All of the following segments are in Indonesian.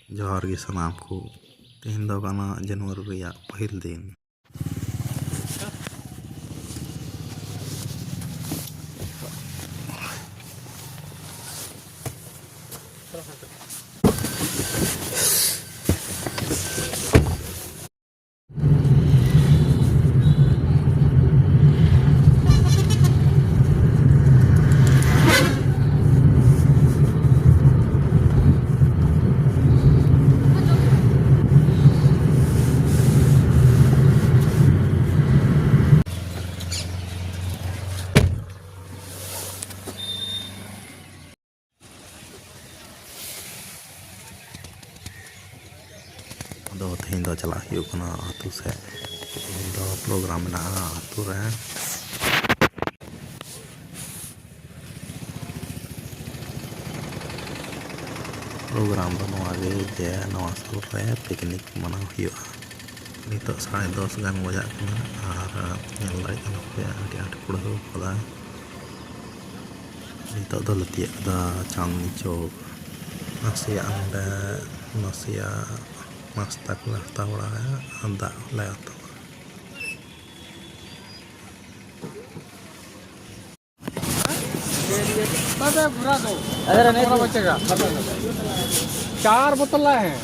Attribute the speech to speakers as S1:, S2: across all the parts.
S1: जोहार गे सनाम को तेहन दो गाना जनवरी रेया पहिल दिन दो तेहन दो चला आतु से दो प्रोग्राम ना आतु रे प्रोग्राम दो नवागे जे नवा सुर रे पिकनिक मना हुआ नितो 10:30 गान बजा कना और नेल दाड़े कना पे आटी आटी पुड़ो पदा नितो दो लतिया दा चांदनी चौक नसिया अंडा नसिया नाश्ता को नाश्ता बड़ा है अंदा ले आता
S2: भरा दो अगर नहीं थोड़ा बचेगा 4 बोतल हैं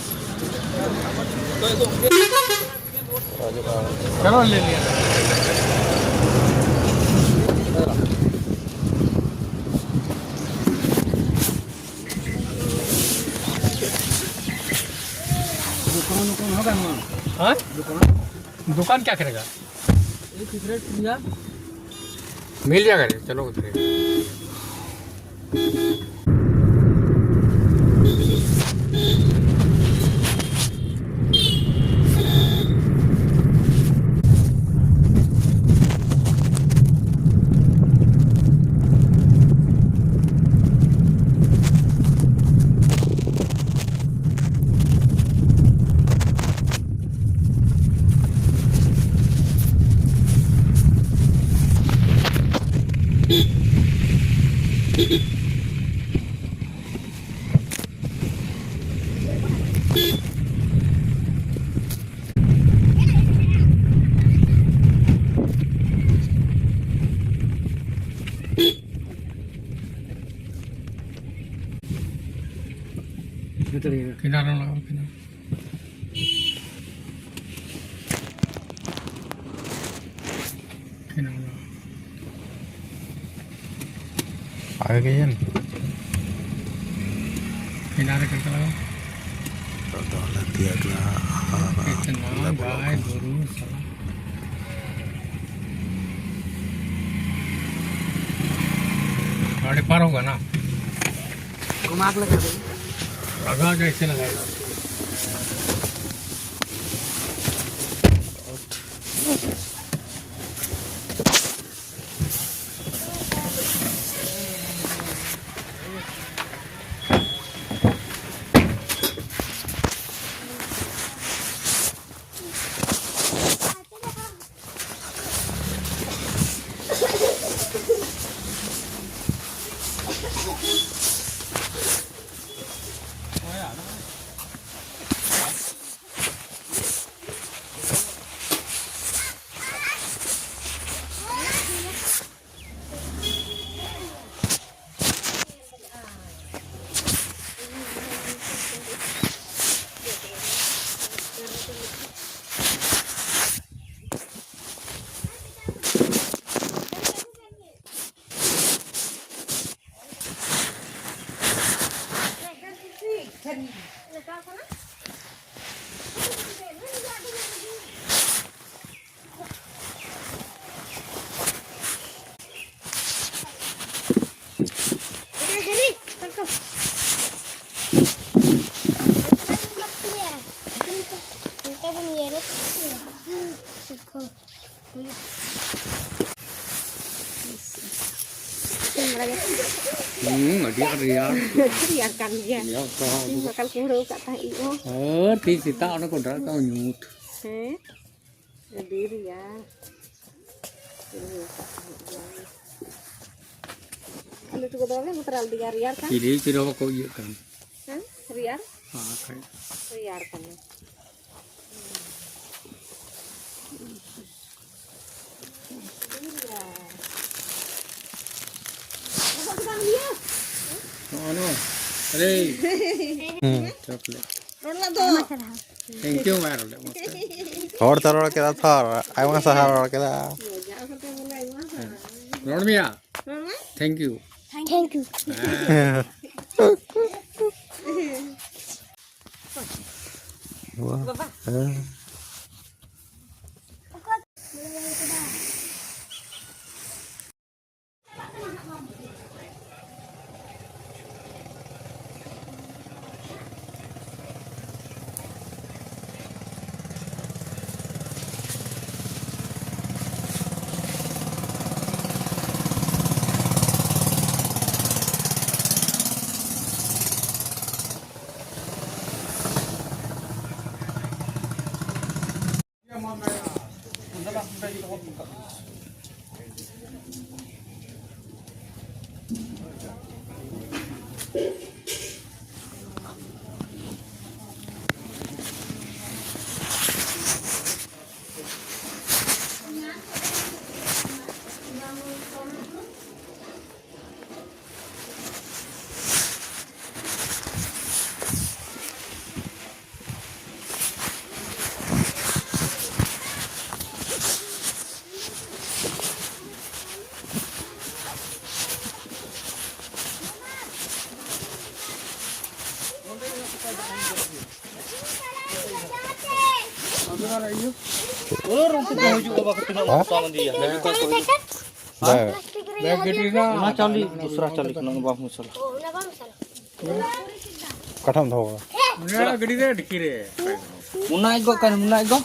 S2: चलो ले लिया दुकान होगा ना हाँ दुकान क्या करेगा मिल जाएगा चलो उधर किनारा लगाओ किनारा आगे गए ना किनारे करके लगाओ
S1: तो लतिया
S2: कितना गाय गोरू गाड़ी पार होगा ना घुमा के लगा दे लगा कैसे लगाएगा
S3: Riakan dia. Makan kurau kat tahi oh.
S2: Ti sita nó còn rất cao nhụt.
S3: Thế. Đi đi ya. Kalau tu kalau ni muteral dia riar kan?
S2: Jadi tidak kau iya kan.
S3: Riar,
S2: हाँ खाई
S3: riar kan ya. Apa kita lihat?
S2: No अरे chocolate
S3: Ronla tuh.
S2: Thank you मार ले मत
S1: हॉर तरह के था थर आई वांट सहार के दा
S3: Jangan sampai mulai masa.
S2: रोड मिया
S3: Mama?
S2: Thank you
S3: Thank you.
S1: वाह
S3: Bapak.
S2: बैग गिटी ना
S4: ना चाली दूसरा चाली ना बाप मुसल
S1: कठम धो
S2: मेरा गड़ी रे ढकी रे
S4: मुना इगो kan मुना इगो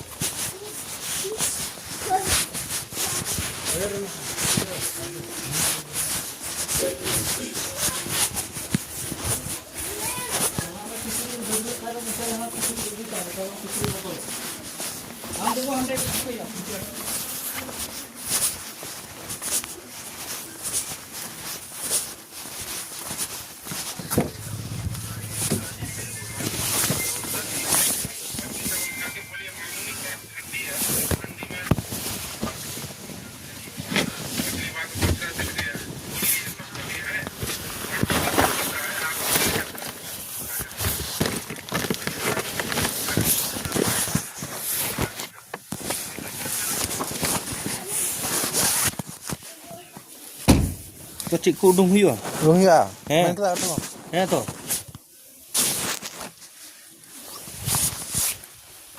S4: तो चिक को उडुंग हुआ
S1: रुंगिया
S4: हैं?
S1: मैं तो आटो
S4: है तो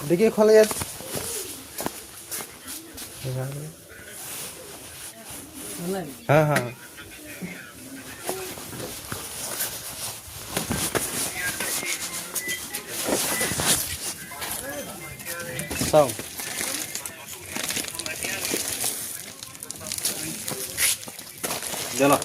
S1: देखिए खोले यार हाँ हाँ
S4: ताऊ चलो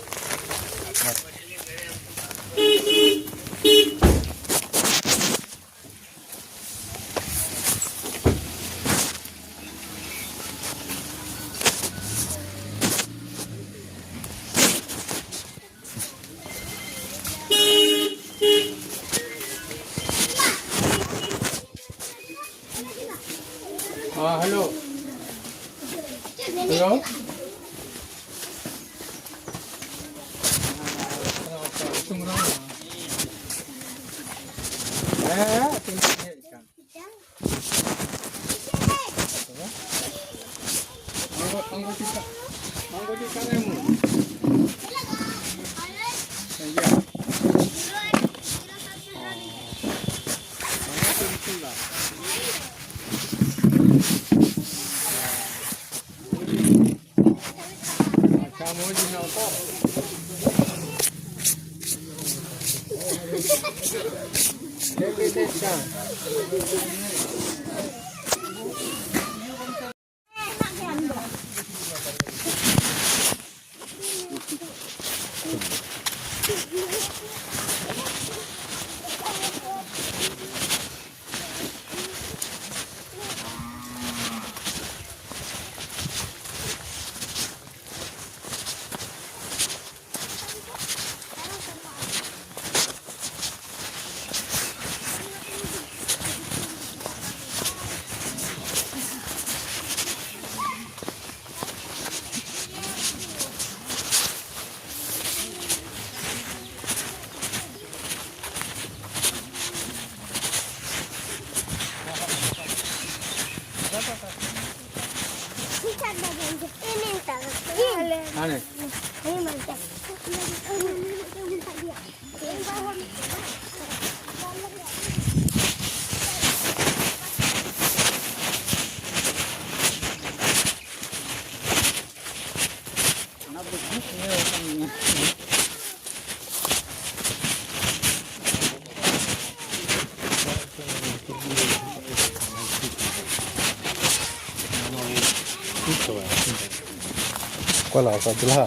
S2: हाँ hello hello Ane.
S3: Ini mantap.
S1: Qual là satu lah.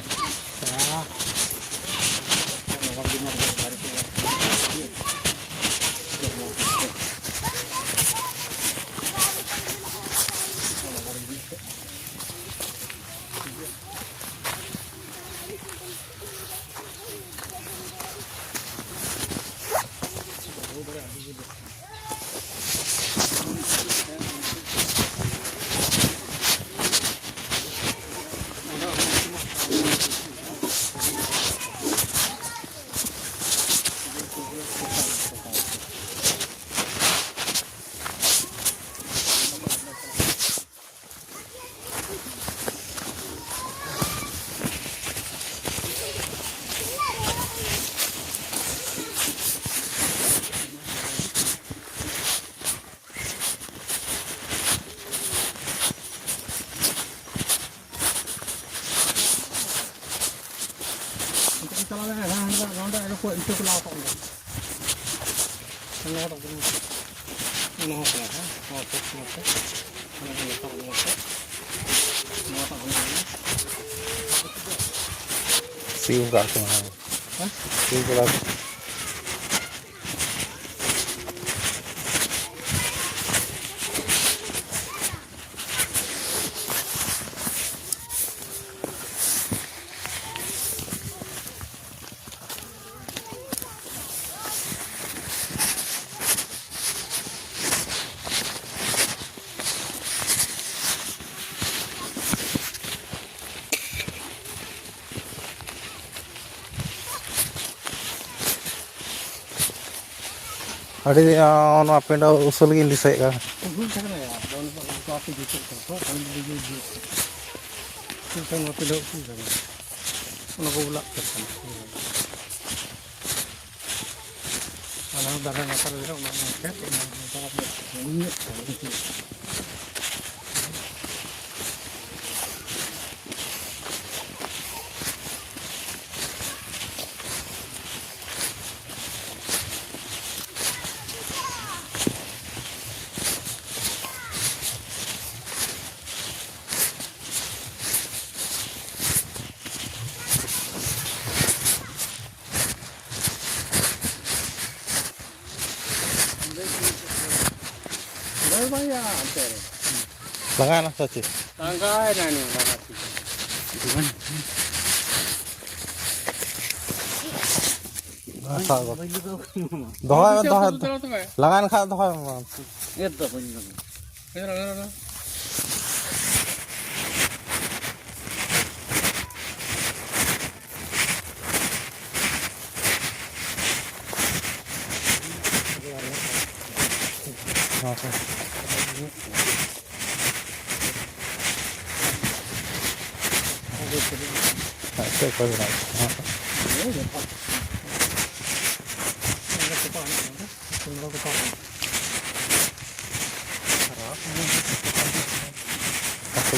S2: Kalau ada kuat itu kelau kau. Kelau tak perlu. Kelau apa? Oh, kelau.
S1: Siu kat sana. Siu kat. Ada yang apa yang dah usul lagi di saya kan?
S2: Usul saya ya, dan suatu juta kan, kalau beli juta. Kita mau pilih usul kan, kalau kau ulak kan. Kalau barang apa saja, orang makan, orang makan, minyak, itu. Banyak antar.
S1: Lengan apa sih?
S2: Tangkai nani, tangkai. Bukan.
S1: Asal kau. Doa. Lengan kah doa.
S2: Itu punya. Ada.
S1: Okay. Saya kau nak. Aku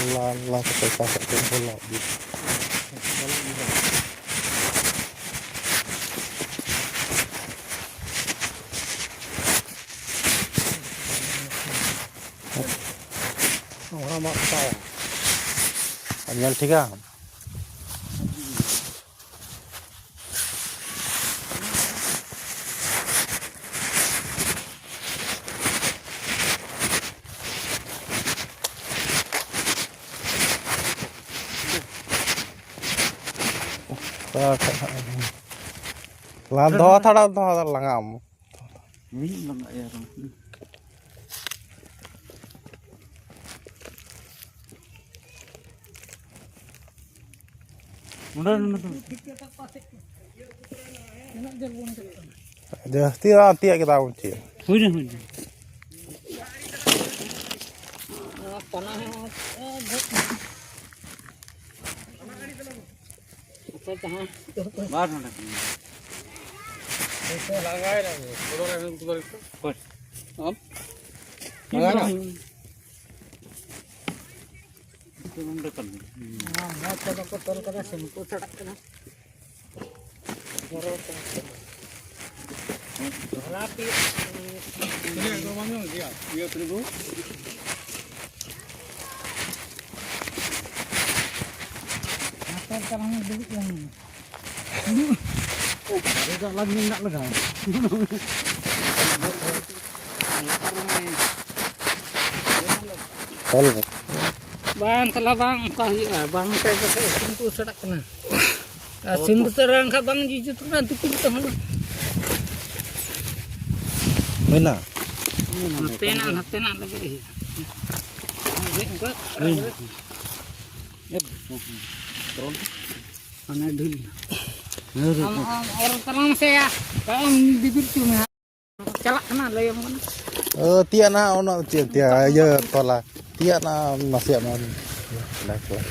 S1: lang kita kasih bola.
S2: Orang mak tahu.
S1: Anyal tiga. Lah doa thada langam.
S2: Ini lang ya.
S1: Dia tiap kita kunci.
S2: Hujan.
S4: Baru nak.
S2: Langai dah. Kodok itu.
S4: Koi.
S2: Om. Langai dah.
S4: Turun dekat.
S2: Ini rumahnya dia. Dia terigu.
S5: Bang telah bang bang saya pakai pintu sedak kena. Asin terang ka bang jiju tu nanti kita malu.
S1: Mana?
S5: Tenan lagi. Enggak. Mana dulu. Orang terang saya kan bibir cuma celak kena lah yang mana.
S1: Tiap na ono tiap aja tola. Tiap na masih ada. Dah kelar.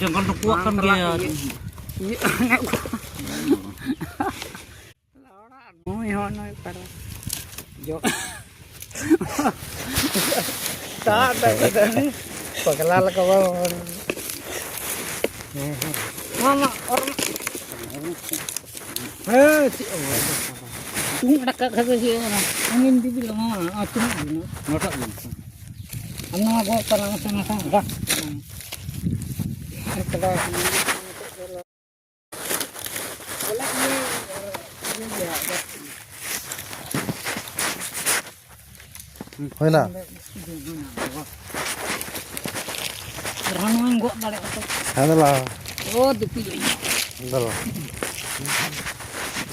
S4: Jangan kuatkan dia.
S5: Oh, ya no para. Yo. Tak ada ni. Pakalala ka ba? Mama orang. Tung ada kat sini orang. Angin di bilang mama, tung ini.
S4: Notak ni.
S5: Ano ako parang sana ka. Kada wala ni dia.
S1: Mana?
S5: Ranong go balik ako.
S1: Ada lah.
S5: Oh, depi.
S1: Ada lah.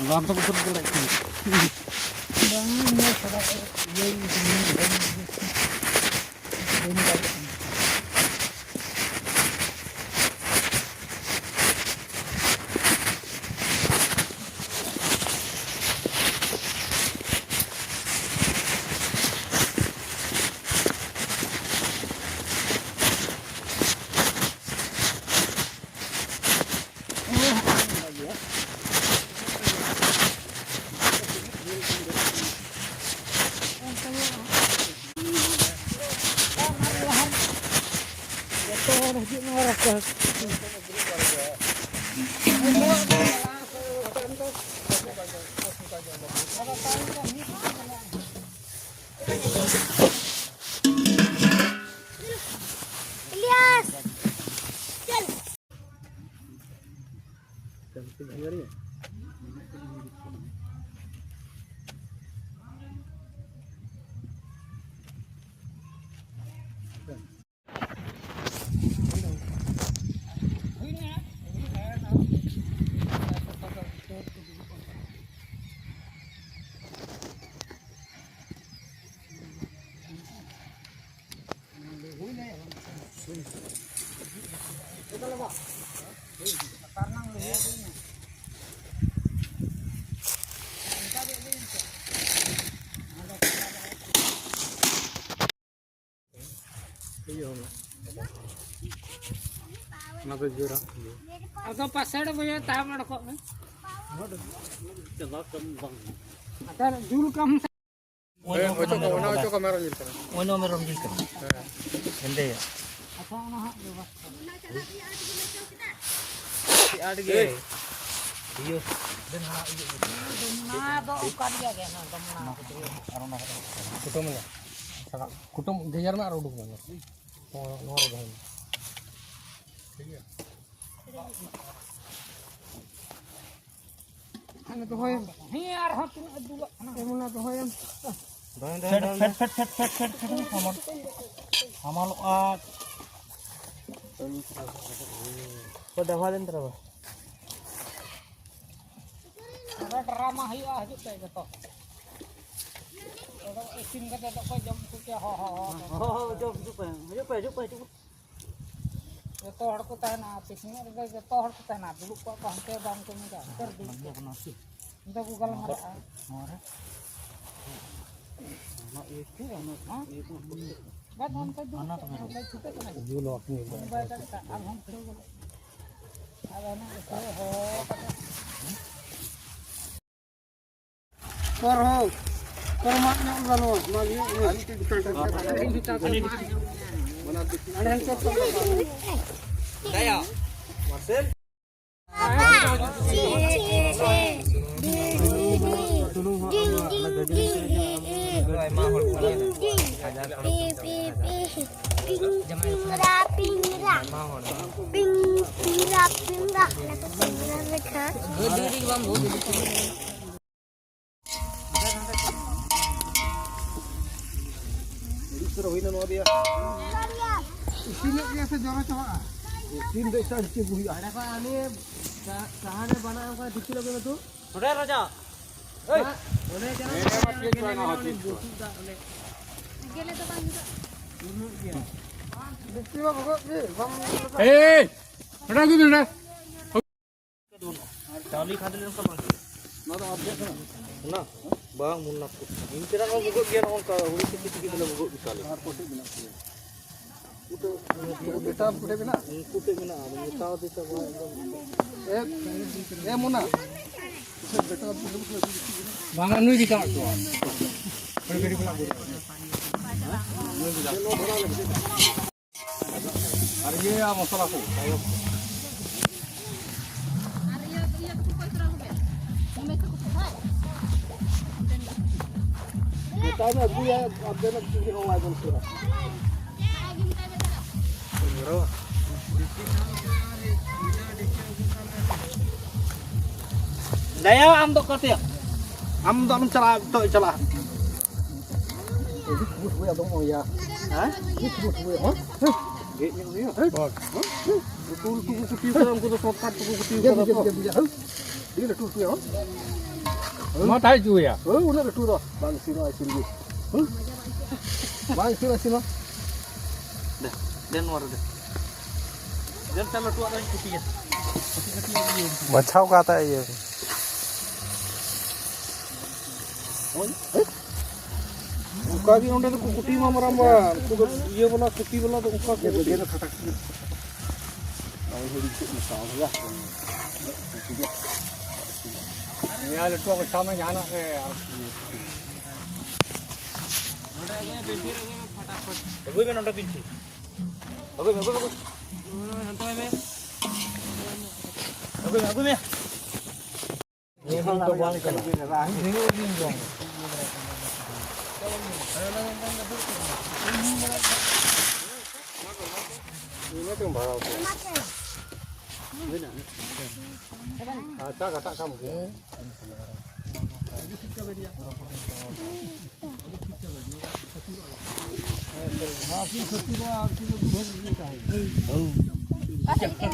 S4: Lantak betul betul.
S5: Bang, ni sada ye
S2: Kenapa jurang?
S5: atau pasar boleh tahu ada kok. Ada jul kam.
S2: Ojo kamera ni.
S4: Ono merom jilkan. Gende ya.
S5: Apa nah?
S4: Si adge. Iyo.
S5: Nah, do ukan dia kan teman.
S2: Kutum ni. Sangat kutum gejar mah roduk mana. Nor dah.
S5: Ano to hoy? Hiar hatin adula. Ano na to hoy?
S4: Fet. Amal at. Pada halen terapa?
S5: Ada drama hiya haju pe to. Ada isin kata to ko jam ku kya ho.
S4: Jom.
S5: Joto hor ko tahna pisnya ada joto hor ko tahna dulu ko hante bang ko ni ka. Ter di. Inta ku galang ada. Bat hante du. Anak tu.
S2: Julo ni.
S5: Baik kata alham tu.
S2: Korho. Kormaknya udah lagi.
S4: Daya. Marcel.
S2: Sini dia sejarah coba. Sini dek saya cik buhi.
S4: Ada apa ani sahane bana angka dikit lagi tu? Sudah raja. Hei. Boleh jangan.
S3: Gele to kan juga.
S2: Bukti apa kok?
S6: Eh, ada gitu dah.
S4: Chali khadil angka mana? Nada update na. Bang munnak. Intiran orang buguk dia orang kau huri sikit dalam buguk bisali.
S2: बेटा पुटे बिना
S4: Kupe mina, kita tu sebab.
S2: ए मुना
S6: Bangan nu kita tu. Beri pula. Hari ni apa masalah tu?
S2: kita ना दिया अब देना किसी को वाई बोल रहा
S4: Daya am dok kau tiap.
S2: हम तो हम चला तो चला बुट हुए तो हो या
S4: Hah?
S2: बुट हुए हो
S4: Gate yang ni.
S2: टूल टू कुटी को हमको तो शॉर्टकट टू कुटी को तो dia dah tu tu ya
S6: Mau tahu tu ya?
S2: udah dah tu dah bang sini ai sini bang sini sini
S4: Dah, dan war dah. Dan kalau tu ada yang kupiah.
S1: बचाव का आता है ये
S2: उनका भी उन्होंने तो कुटी में मरम्बा ये वाला कुटी वाला तो उनका के दे ना खटक और थोड़ी सी मसाला है
S6: यार तो अब शाम में जाना है यार.
S4: Aku memang ada pinci. Aku. Aku. Ni hang tu bang kan.
S2: ini tuh barau kata kata kamu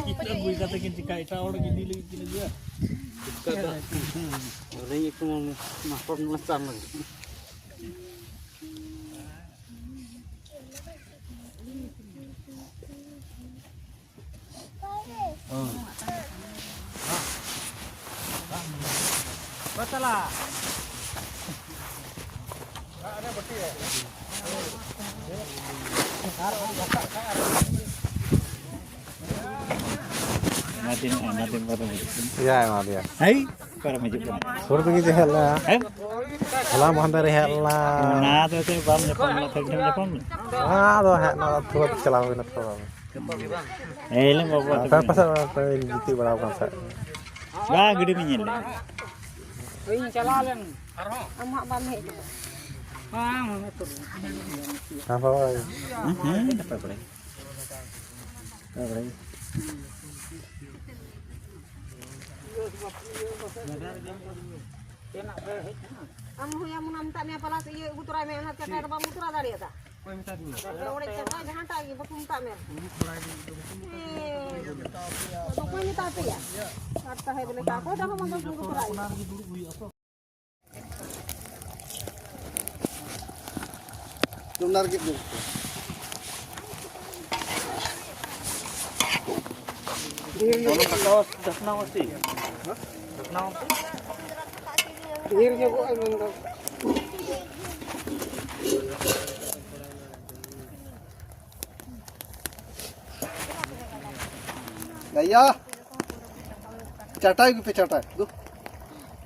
S4: Kita boleh katakan jika kita orang gini lagi gini dia. Orang itu mau masuk macam lagi. Basalah. Ada beti ya. Natin para maju.
S1: ya emang dia
S4: Hai, para maju.
S1: suruh pergi jahat lah lah mau dari jahat lah
S4: Nah, tu saya bam Jepang lah, Jepang.
S1: tuh jahat nak tuh celawin atau
S4: Lang bawa.
S1: apa pasal apa gitu berapa pasal
S4: Bah, gede minyak.
S5: Ini calalan.
S3: Amak balik.
S5: Mana tu?
S1: apa lagi
S4: Apa boleh? Apa boleh?
S3: Amu yang menamta ni apa lagi? Ibu turai me anak cakap apa mutura dari ada? Kalau orang cakap jangan tak lagi bakum tak mer. Untuk mana tak ya? Kata hai boleh tak? Kau dah ngomong ibu turai.
S2: benar gitu
S4: Kalau kawas dah kenal mesti. Dah kenal mesti.
S2: akhirnya kok emang Daya चाटा गे पे चाटा दो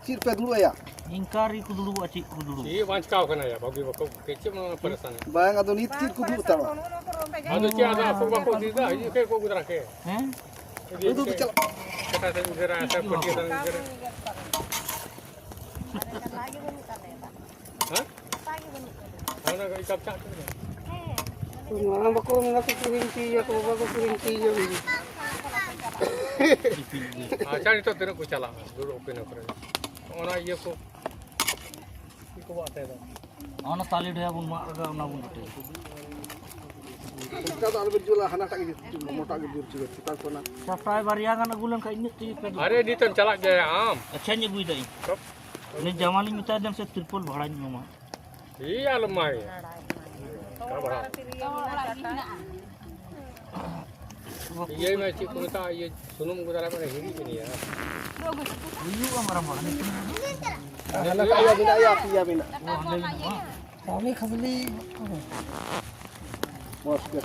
S2: चीर पे दुड़ या
S4: इंकारी को दुड़ू अच्छी को दुड़ू
S6: ये वांच का होना या बाकी बको केचे में परेशान है
S2: बांग अदो नीत चीर को दुड़ तावा
S6: अदो क्या ada aku bako dida ये के को गुजरा के
S4: हैं
S2: दो चल
S6: कटा से गुजरा ऐसा पट्टी से गुजरा हां ana ikap cak
S2: Mana bako ngaku kurinti ya ko bako kurinti ya
S6: अच्छा नहीं तो तेरे को चला दूर ओपन करे और ये को बात है
S4: आना ताली ढया बुन मा गा ना बुन टे
S2: का तो अलबे जुला हना टाके मोटा के दूर चिगत ता कोना
S4: सफ्राई बारिया गाना गुलन का इन ती पे
S6: अरे नी तो चला गया आम
S4: अच्छा ने बुई दई ने जवानी मिता दम से त्रिपुल भाड़ा नी मा
S6: ये आलमाई का बड़ा ये मैं चीज कोता ये सुनुम गुजारा पर हिरी भी नहीं है
S4: यू हमारा मां
S2: हला काया बिना या पिया बिना
S5: पानी खबली
S2: बस के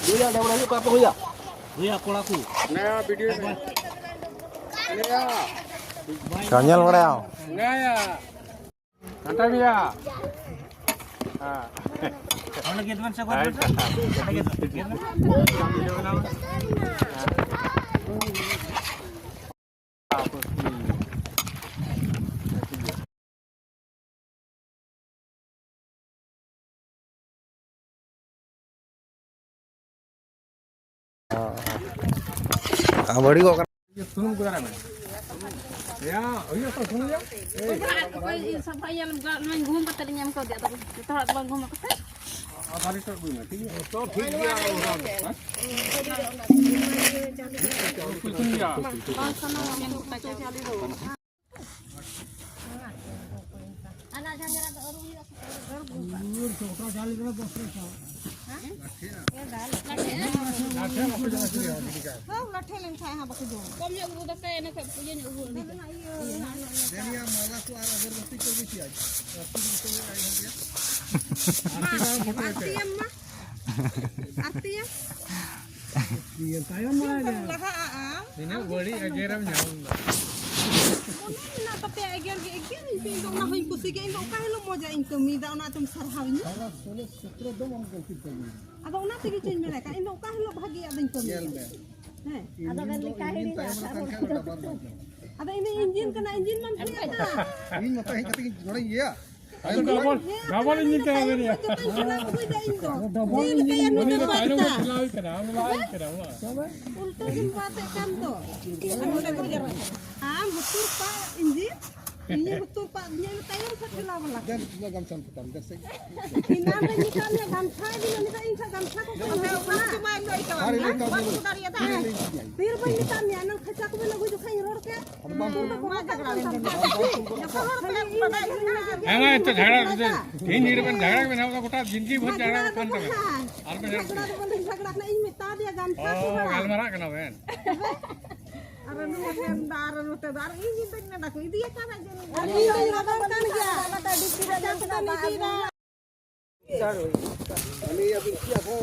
S2: Dia ada berani apa ya?
S4: हुया कोड़ा को
S6: नया वीडियो में नया
S1: Kanyal barayo.
S6: नया घंटा दिया हां
S4: हमने गेटमैन से बात
S1: बड़ी को
S6: ये सुनुम गुजारा में या ये तो सुन जा
S3: सब भाई हम घूम पता नहीं हमको दिया तो थोड़ा बार घूम के
S6: आधारित कर दूंगा ठीक है तो ठीक गया सुन जा
S3: आना जरा लठे लेन खाए हां बक दो कम ये उधर पे ने ये ने उधर
S2: Dia malah tu arah berbesi ke besi aja.
S3: artinya
S2: Dia saya mah
S3: laha aam
S6: ini body ageram nyaun
S3: na tapi ager ager ini dong na hoy kusi ge dong kahelo moja income da ona tum sarhaw ni ada ona tigi chen mela ka indong kahelo bhagi ada income ada beli kaheli ada ini engine kena engine man punya
S2: ini mata yang kata orang iya.
S6: double engine kena ni
S3: double engine
S6: ini kaino chilai kena
S3: ulta jembate kan to betul pak engine ini betul pak dia tayar sakila wala
S2: Dan juga gamsan putam desek.
S3: kinan ni kan ya gamsa di ni ta insa gamsa ko cuma ndo ikaw baru dari ta bir bai ni kan ya nang khacha ko lagu jo khain rod ke
S6: हमें तो झगड़ा तीन नीड में झगड़ा में ना गोटा जिंदगी भर झगड़ा में कंट में आल में
S3: झगड़ा ना इन में ता दिया gamsa
S6: ओ गालमारा कना बेन
S3: अरे नु दार नु ते दार इन दिन ना को इदिया kana jeni ini kan ya mata dikira dan dikira
S2: Ini ya binti aku.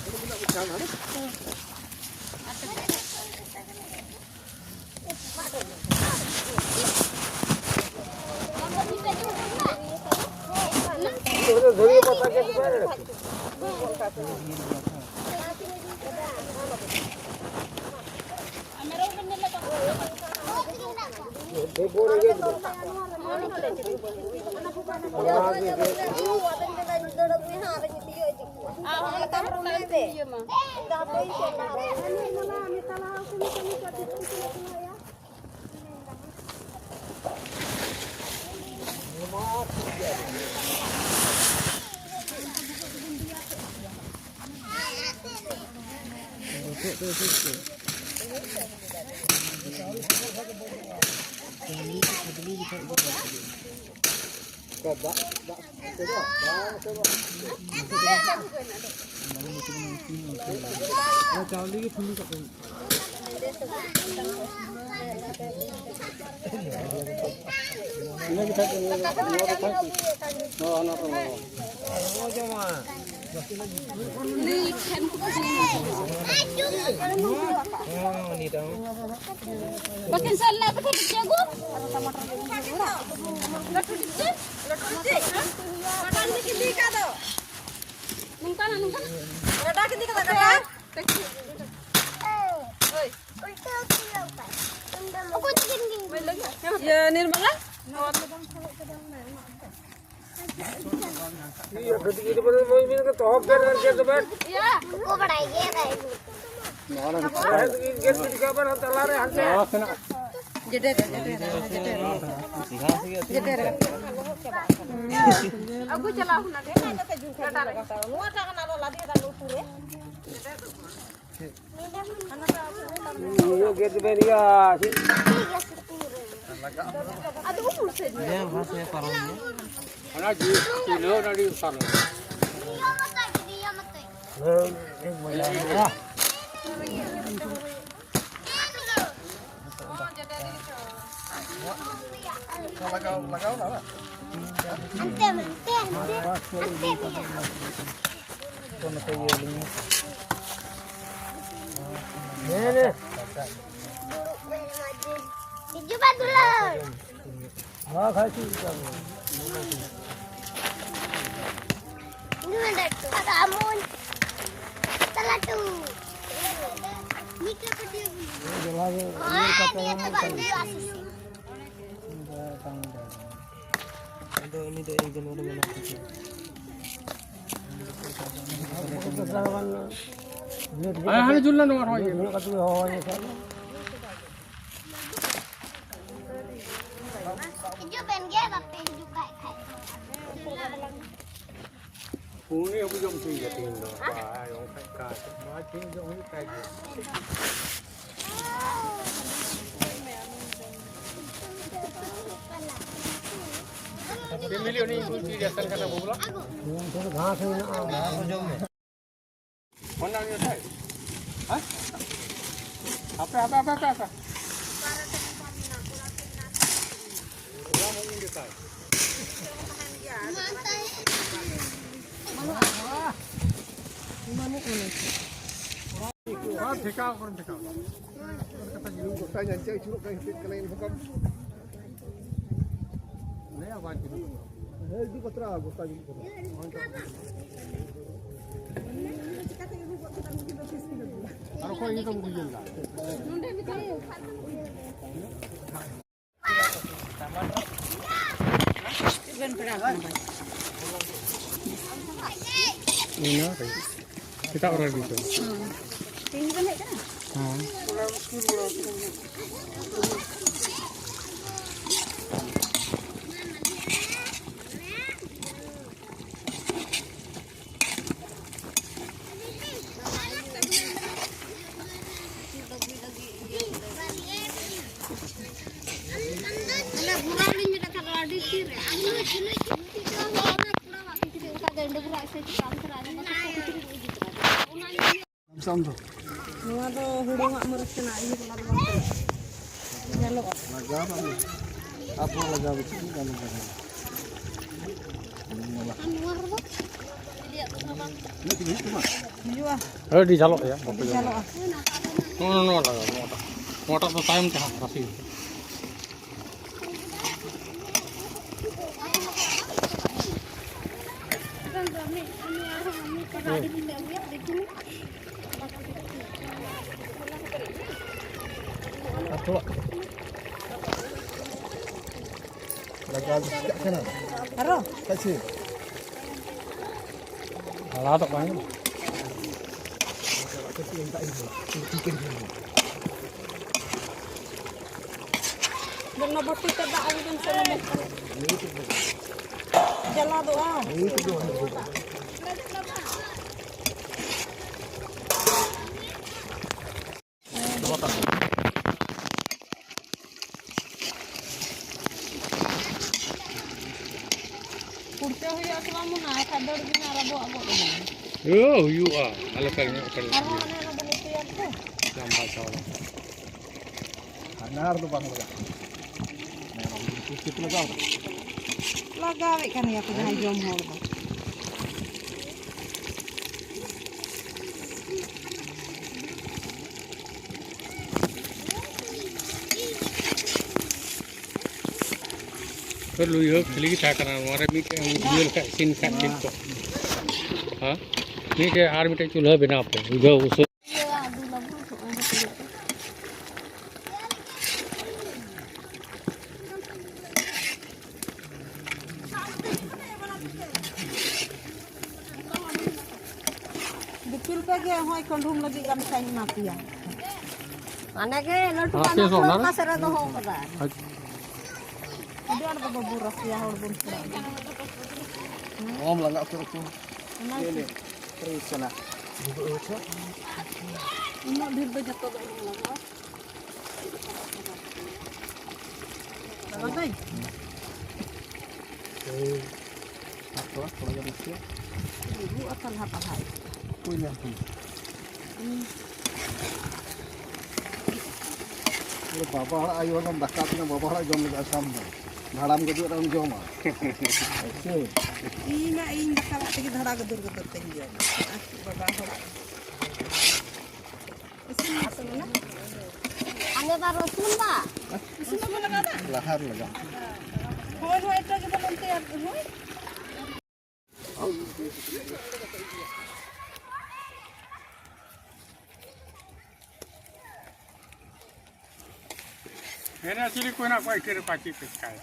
S2: Ini nak bicara mana? Ini kita
S3: Pakai salad pakai jago. Ya Nirmala.
S5: Iya, ketika pada mau ini ke top kan kerja teman.
S3: Ya, aku berani ya.
S5: Kerja ketika pada telar ya hantar.
S3: Jeder. Aku celah nanti ada juga. Luar kan ada lagi ada lutur ya.
S5: Iya, kerja beria sih.
S3: Aduh, musik.
S4: Ya, bahasanya parahnya.
S6: Ana ji kilo na di usar.
S3: Coba dulu.
S2: हाँ खाई
S3: Ini ada tuh. Kamun. Salah tuh. Ini apa dia? Dia terbalik asis.
S4: Ini dari Januari mana?
S6: Ana julan nomor hoy.
S3: Hijau pengen tapi hijau kayak.
S6: Puni aku jom tu ya tinggal. Wah, yang kayak wah tinggal ni kayak. Milion ni kunci dia akan kena bola.
S2: घास है ना
S6: Mana ni saya? Hah? Apa? ठेका कौन ठेका? Kata jiru kau tanya cek curug kau hit kalian hukum. Ni apa jiru? Di patra aku tanya. Kalau kau ini kamu kujen lah. Ini apa? Kita orang gitu.
S3: Nua do hurung ak meres kena ini kelar bang. Jalo.
S2: लगा apa लगा बेची kan लगा
S3: Anwar do. Iya.
S6: Ada di jalok ya.
S3: Jalo.
S6: No, motor tu time cah kasih.
S2: लगा kan
S3: Haro.
S2: kasih
S6: Alah tak banyak.
S3: Dan naboti ka ba ang dun sa lamok. Jalo do ah. Kurte huya selama na kador ginarabo abo ini.
S6: You are. Alah kali ni.
S3: Haro ano na ba nito yan ko?
S6: Lambat sahaja.
S2: Anar tuh bang lagak. Merah itu lagak.
S3: Lagaw kan ya kung jom hol ba.
S6: Perlu yo kali kita karena हमारे मीट जुल का सीन को हाँ meet are meet चूल्हा बना पे जो उस
S3: Dipil pa gaya hoy kondom lagi kan kain mafia. Ana ke latu
S6: हाँ,
S3: ana
S6: से सोना ना?
S3: kasara do ho kada. Dia ada beberapa ya hor bun.
S2: Om lagak tuh. Ini terus sana.
S3: Ina bir ba jato do laga. Laga dai.
S2: Apa kalau yang itu?
S3: Ibu akan apa hai.
S2: Punya. Kalau bapak ayo orang dekat dengan bapak jom lagi sama. Dalam gitu orang jom ah. Oke.
S3: Ina in bakal tigi dhara gadur gadur tengi. Baba ho. Isin asal na. Ane ba rasul ba? Isin ba laga da?
S2: Lahar lagak.
S3: Hoy hoy eta ke bolon te hoy.
S6: है ना चली कोई ना कोई तेरे पाची पिचका है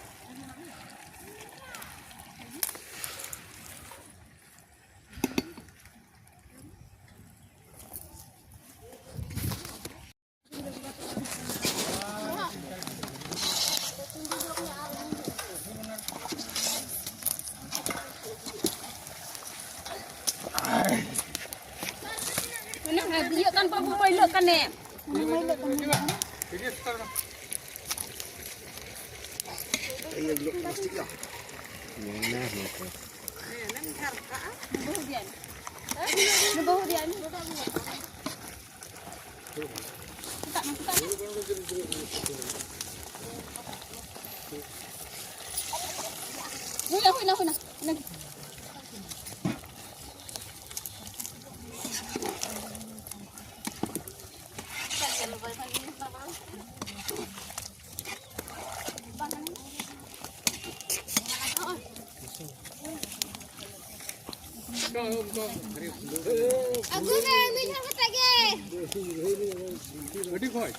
S3: Nah, dia kan Pak Pilot kan nih.
S6: ये स्तर
S2: Iya belum plastik lah.
S3: Aku mau minum lagi.
S6: बड़ी कोई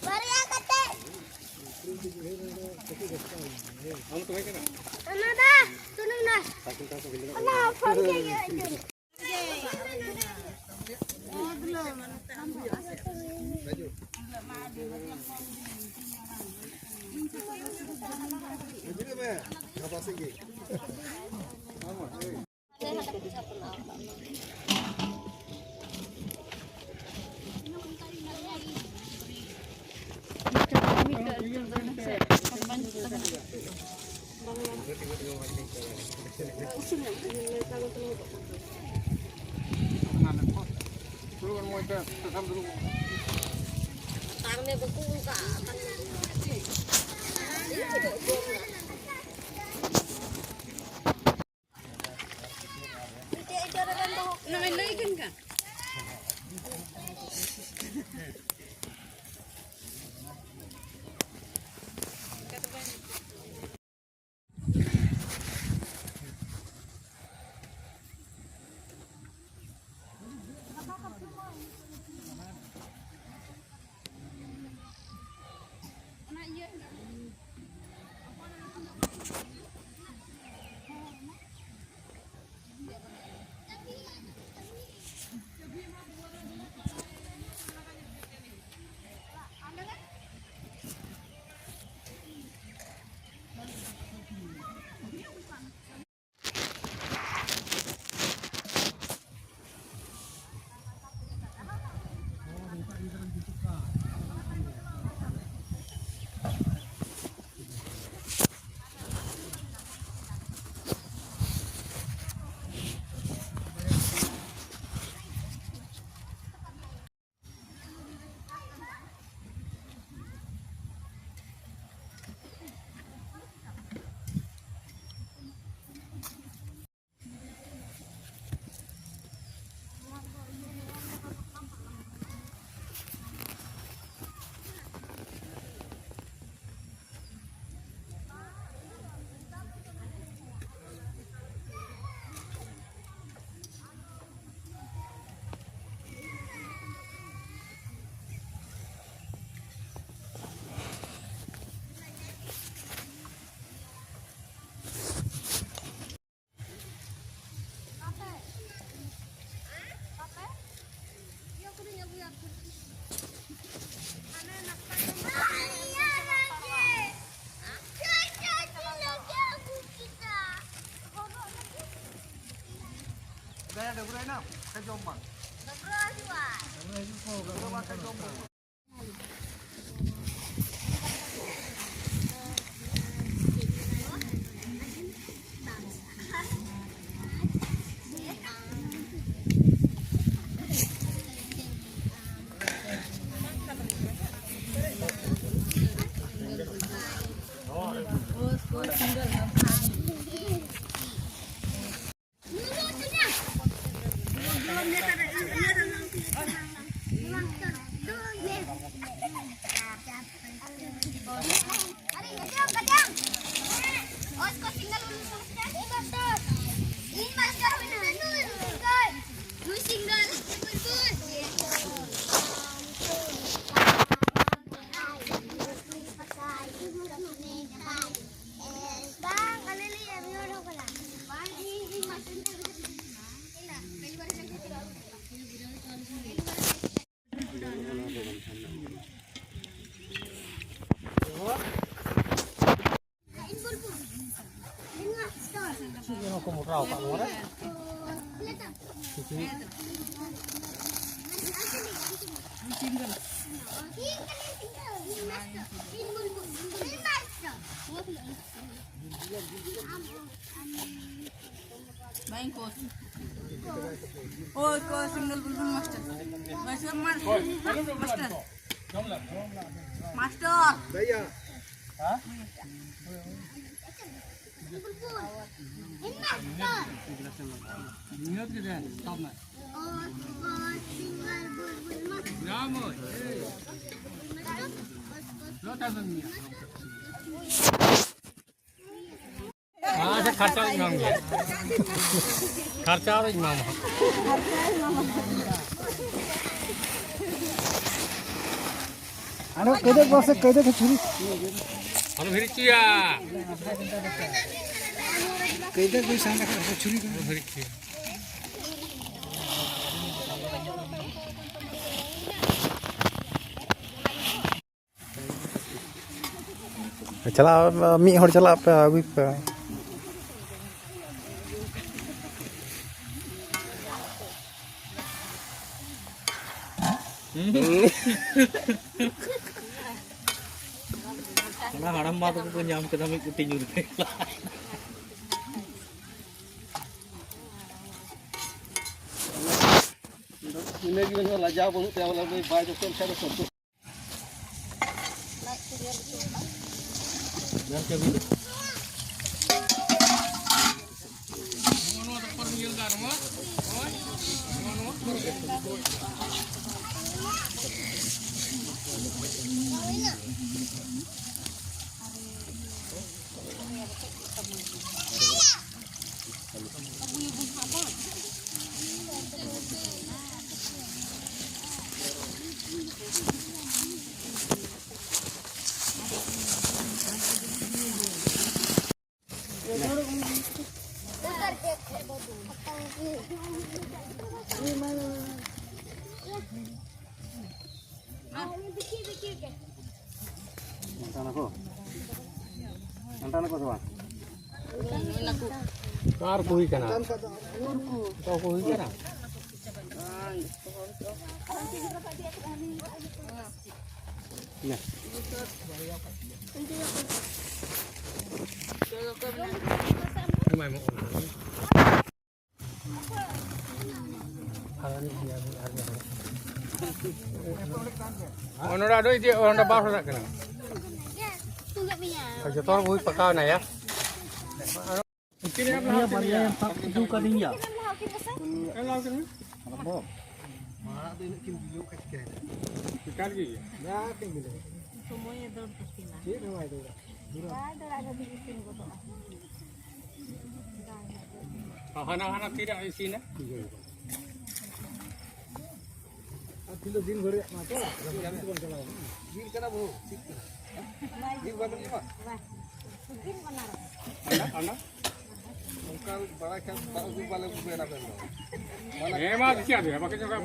S3: Maria kate.
S6: हम तो है क्या
S3: Anada, tunang na. Ana, phone niya.
S2: Apa sih?
S6: Dulu kan mau itu tetap dulu
S3: Tarne buku ka. Namin lagi kan? Oh, kau single bulbul master. Master. Master.
S2: Daya.
S6: Ingat ke dia? Stop nak. Ramai. Lo tak tahu. Saya kharcha imam dia. Kharcha orang imam.
S2: Ano kedek bos kedek curi.
S6: Halo Hiricia.
S2: Kedek bisa angkat curi.
S6: Hiricia.
S7: चला मी हर चला पे अगुई पे
S4: Karena haram mah aku nyam ke kami kuting juri.
S2: Ini gimana lajah pun tiap lagi baca saya satu.
S4: Dan cabi.
S2: Nanti aku tuan.
S6: Kar kuih kana. Kau kuih kana.
S2: Ya.
S6: Rumah mau. Ono dah doi dia orang dah baru nak kena. Kerja tor kuih pakau na ya. Mungkin yang
S4: Ini baria yang tak itu kadinya.
S6: Kalau kena.
S2: Apa? Mana tu ini kim dulu kat.
S6: Ikan lagi.
S2: Ya, kim dulu.
S3: Semuanya dalam pestinan.
S2: Cik nama itu.
S3: Ada bikin gitu.
S6: Anak-anak tidak di sini.
S2: Kilo din gore mata. Jam tu pun kalau. Din kana bu. Din baru apa?
S3: Mungkin benar.
S6: Anak.
S2: Mungkin bala kan baru bala bu bela bela.
S6: Memang dia ada. Pakai juga.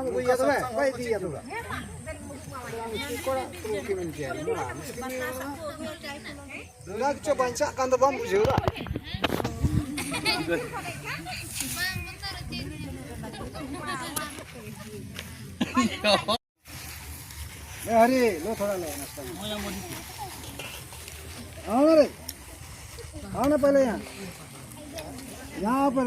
S2: Bu ya tu lah. Baik dia tu lah. Nak coba bancak kan tu bambu je lah. हरी लो थोड़ा लो नाश्ता आओ रे आओ ना पहले यहाँ पर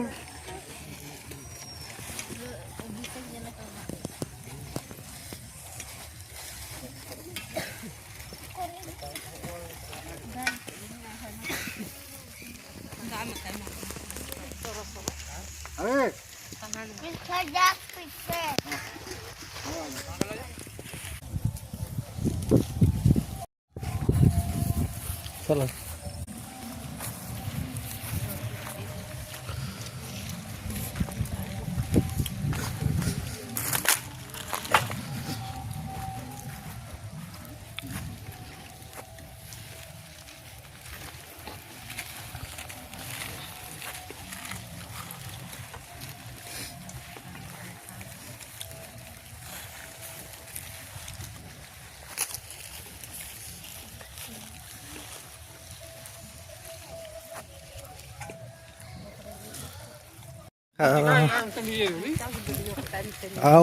S2: अरे
S7: चलो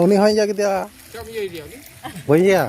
S7: उन्हीं हो जाके दिया भैया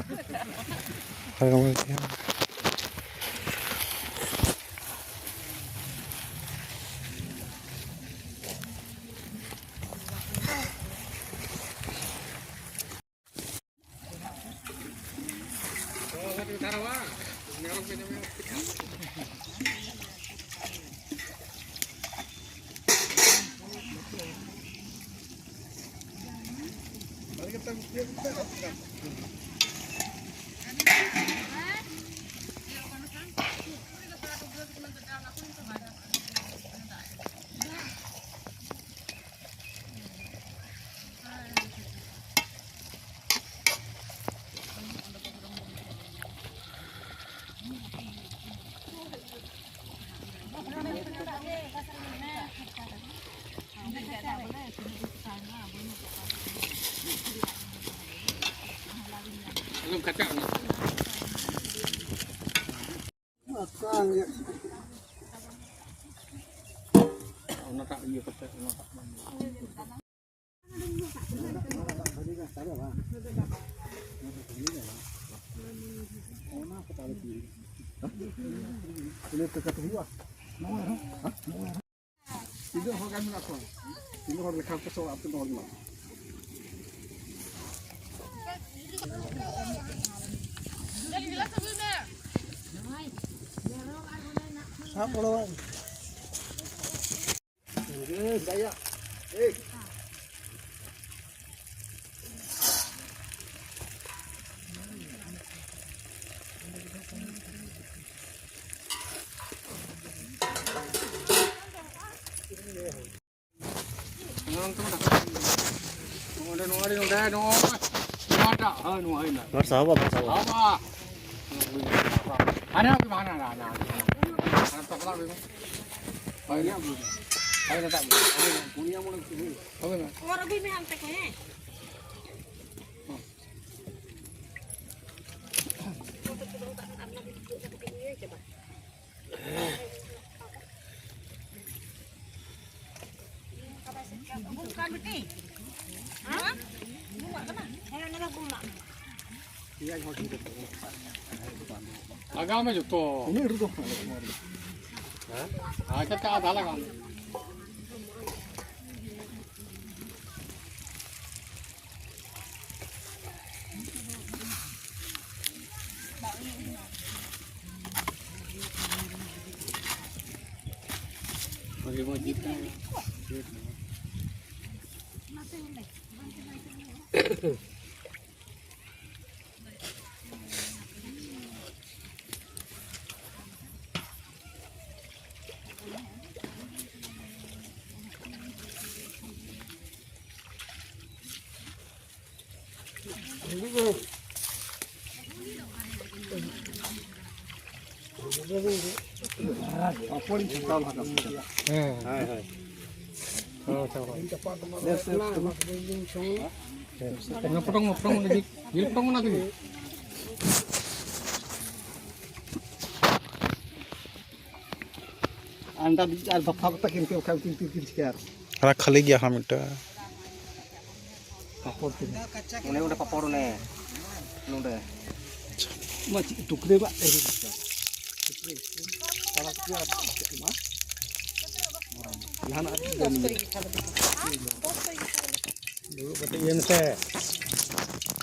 S6: belum kacang nih. Ono tak iya kacang ono tak. Tidak hogan aku. Ini orang lekap kesel apa normal.
S2: Apa lo? Saya.
S7: Nomor sahabat.
S6: Ada di mana? Ada. Tak tahu. Ayo ni. Ayo tak. Punya mana tu? Apa?
S3: Orang भी में हम तक है bukan betul हाँ बुआ का ना है ना बुआ
S6: Agak macam tu.
S2: Ini dulu.
S6: Kita ada lagi. Bagi wajib. Potong lagi. Potong lagi.
S2: Anda bicara bapak tak kira kau kira sekian.
S7: Karena kali gaya kami tu.
S2: Papor tu.
S4: Ini udah papor nih. Ini udah.
S2: Macam tukre bak dari kita. Kalau kita mah. Yang ada dulu betul yang saya.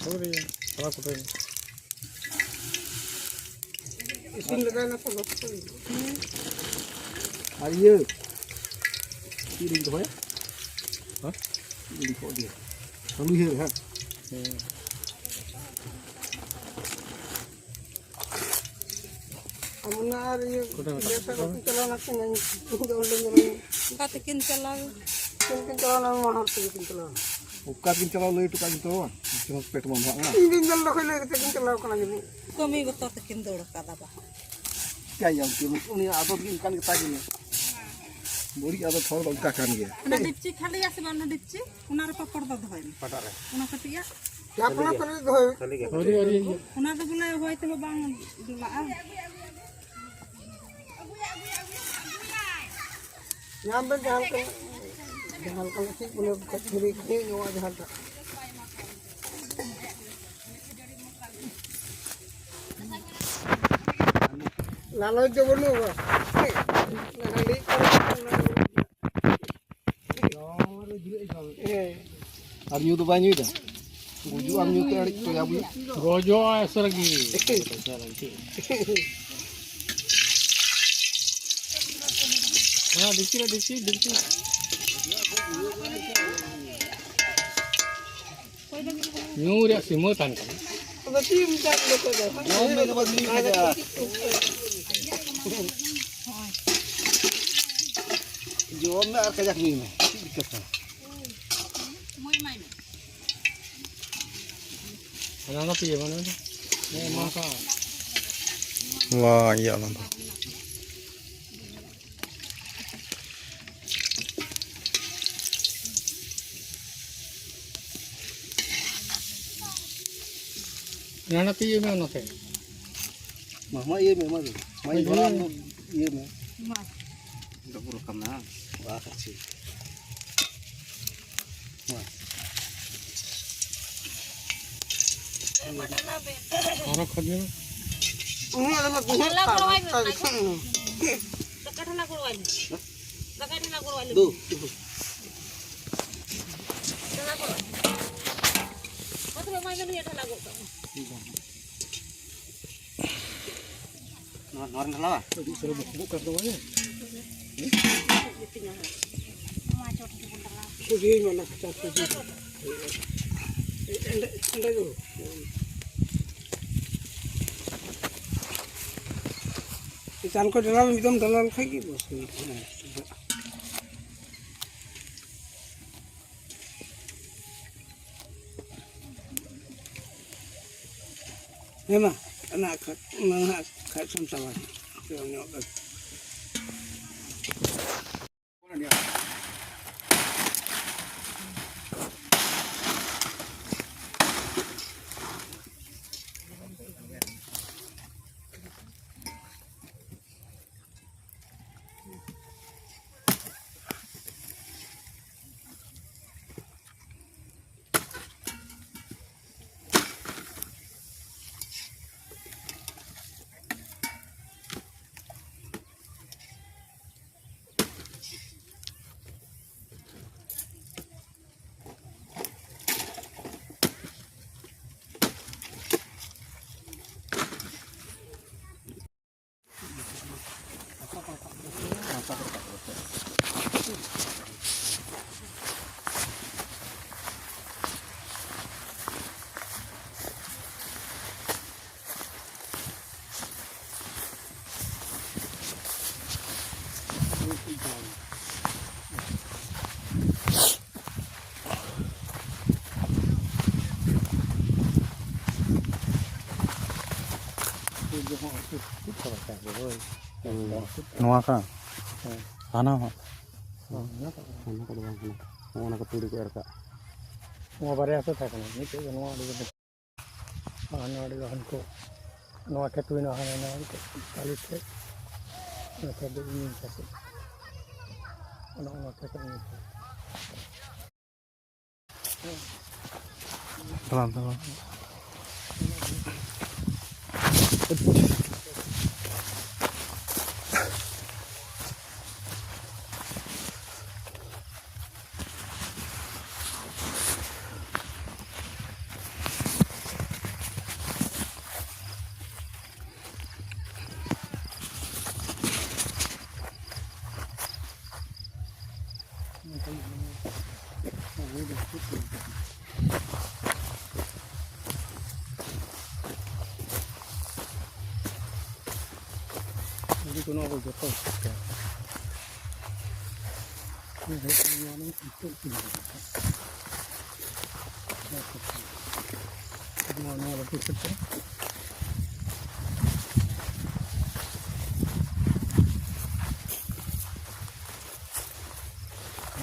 S2: Sorry, kalau aku tu. Isin lekan apa betul. Ayo. Ini tu ya? Hah? Ini kau dia. Kamu here ha? Amna ari biasa aku jalan aku nyanyi udah orang.
S3: Kata kin calaw.
S2: Kin jalan mahal tu kin jalan. Bukan kin jalan itu kan itu. Cuma pet mama ngah. Ini jalan kau lagi kin jalan kau lagi.
S3: Kami betul kin dor kata ba.
S2: Kayak yang ini apa kin kan kita gini. Buri ada thor bangka kan dia.
S3: Una dipchi khali ase bana dipchi. Unar papor da dhoi.
S4: Patar ya.
S3: Una katiya.
S2: Ya pernah pernah dhoi.
S4: Kali ya.
S3: Una da bule hoi te bang dula a.
S2: Nyampe jalan kan sih boleh kiri kiri nyawa jalan tak. Lalu coba lu ba. Nanti Arnyu tu banyu dah. Gojo arnyu tu adik tu ya bu. Gojo asal lagi. Nah, di sini. Nyur ya simutan kan. Berarti minta dekat dah. Oh, mana bagi aja. Jom nak kajak ni mah. Dekat. Mana nak pergi mana ni? Maka.
S7: Wah, iya lah.
S2: Nana piye me no te. Mama ye me mari. Mai bora ye me.
S3: Mas.
S4: Udah buruk kemana?
S2: Wah kecil. Wah. Orang kerja. Ini adalah punya.
S3: Dekat na kurwai. Dekat na kurwai.
S2: Tuh.
S3: Betul mai kan ya thalago.
S4: Norin salah.
S2: Suruh buka rumahnya. Sudah mana kita sudah. Anda tu. Ikan ko dalam itu dalam lagi bos. Memang anak kat sama-sama. Tengok. Mana dia?
S7: Nua ka? Sana ho.
S2: Mana keturi ko erka.
S7: Nua bare aso ta kana. Ni ke nua di. Ana di han ko. Nua ke tu na han na ko. Kali ke. Na ka de ni ka se. Ana ke ni.
S1: Pelan-pelan.
S7: Jadi kuno aku jatuh. Ini semuanya itu tidak. Semuanya lebih kecil.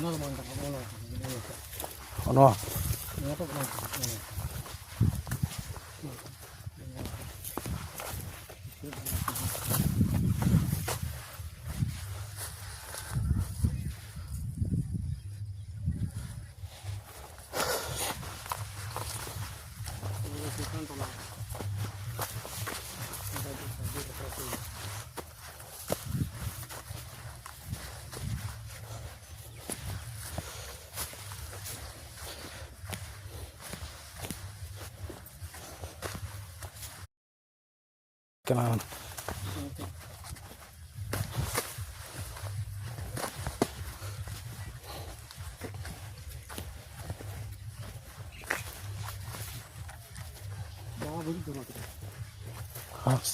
S7: Mana mantap mana?
S1: Ono.
S7: Ini apa mantap?
S1: Kenalan.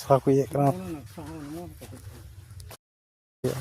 S1: Aku ya kenal. Ya.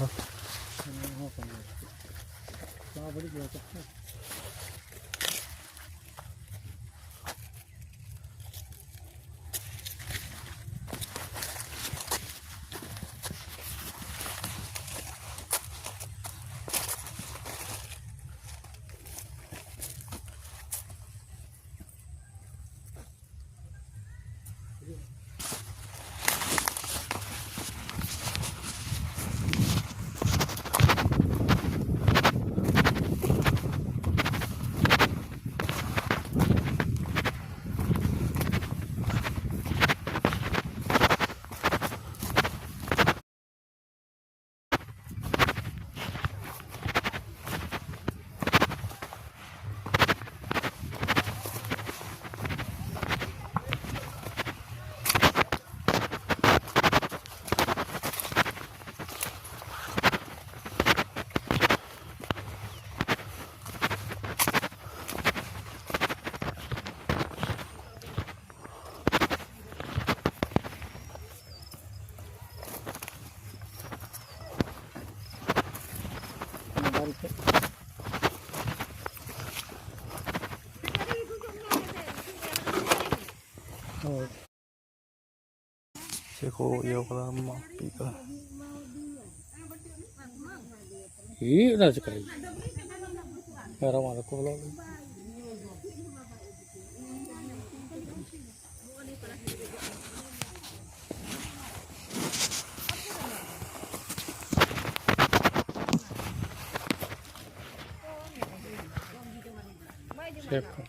S1: Seko yo kala mapi ka.
S7: Iya sekali. Cara mana kau lalu? Siapa?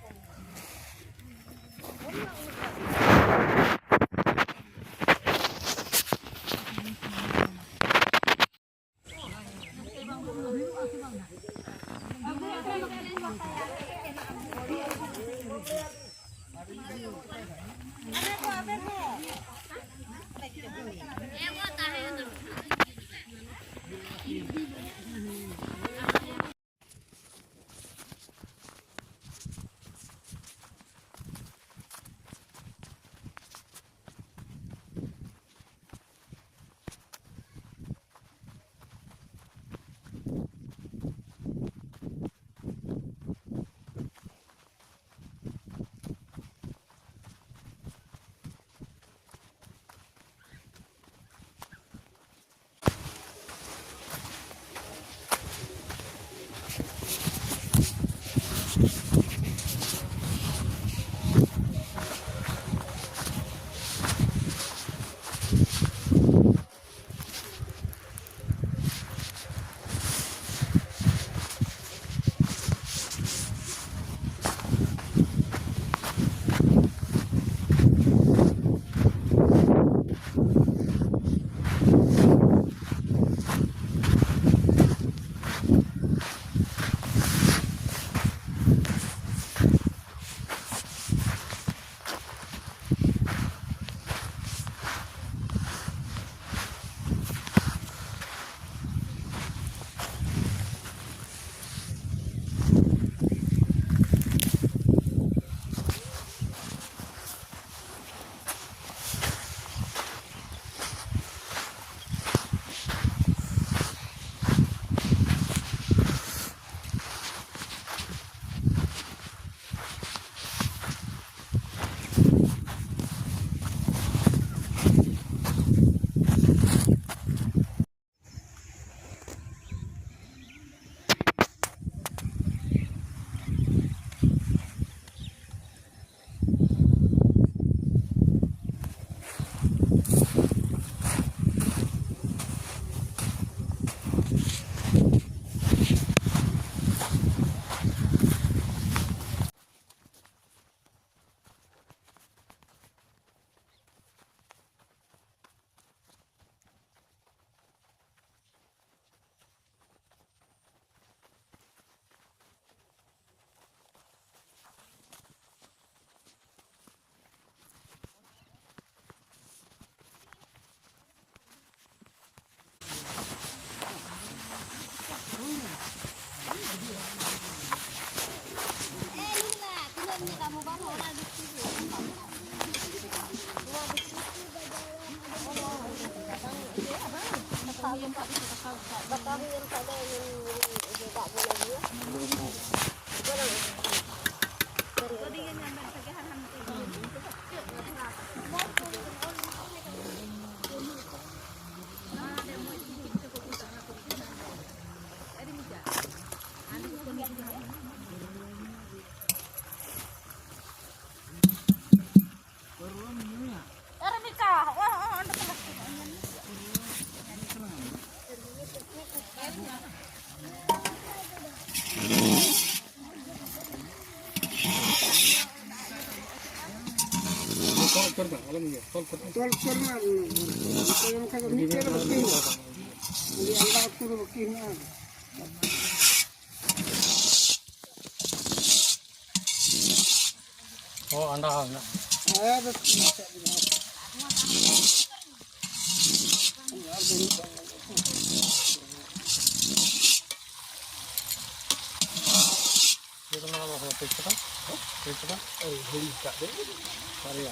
S7: Oh, anda hang. Itu nama apa? Pecah? Pecah? Oh, heli tak deh. Karya.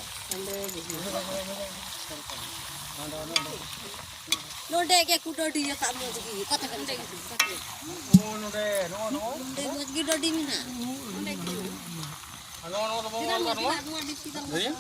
S3: Node ke kudo di ya kamu lagi. Kata kan deh.
S7: Oh, node, no.
S3: Buat kudo di mana?
S7: Ano to mo
S3: Kita mau
S7: ano?
S3: mau di situ.
S7: Dari?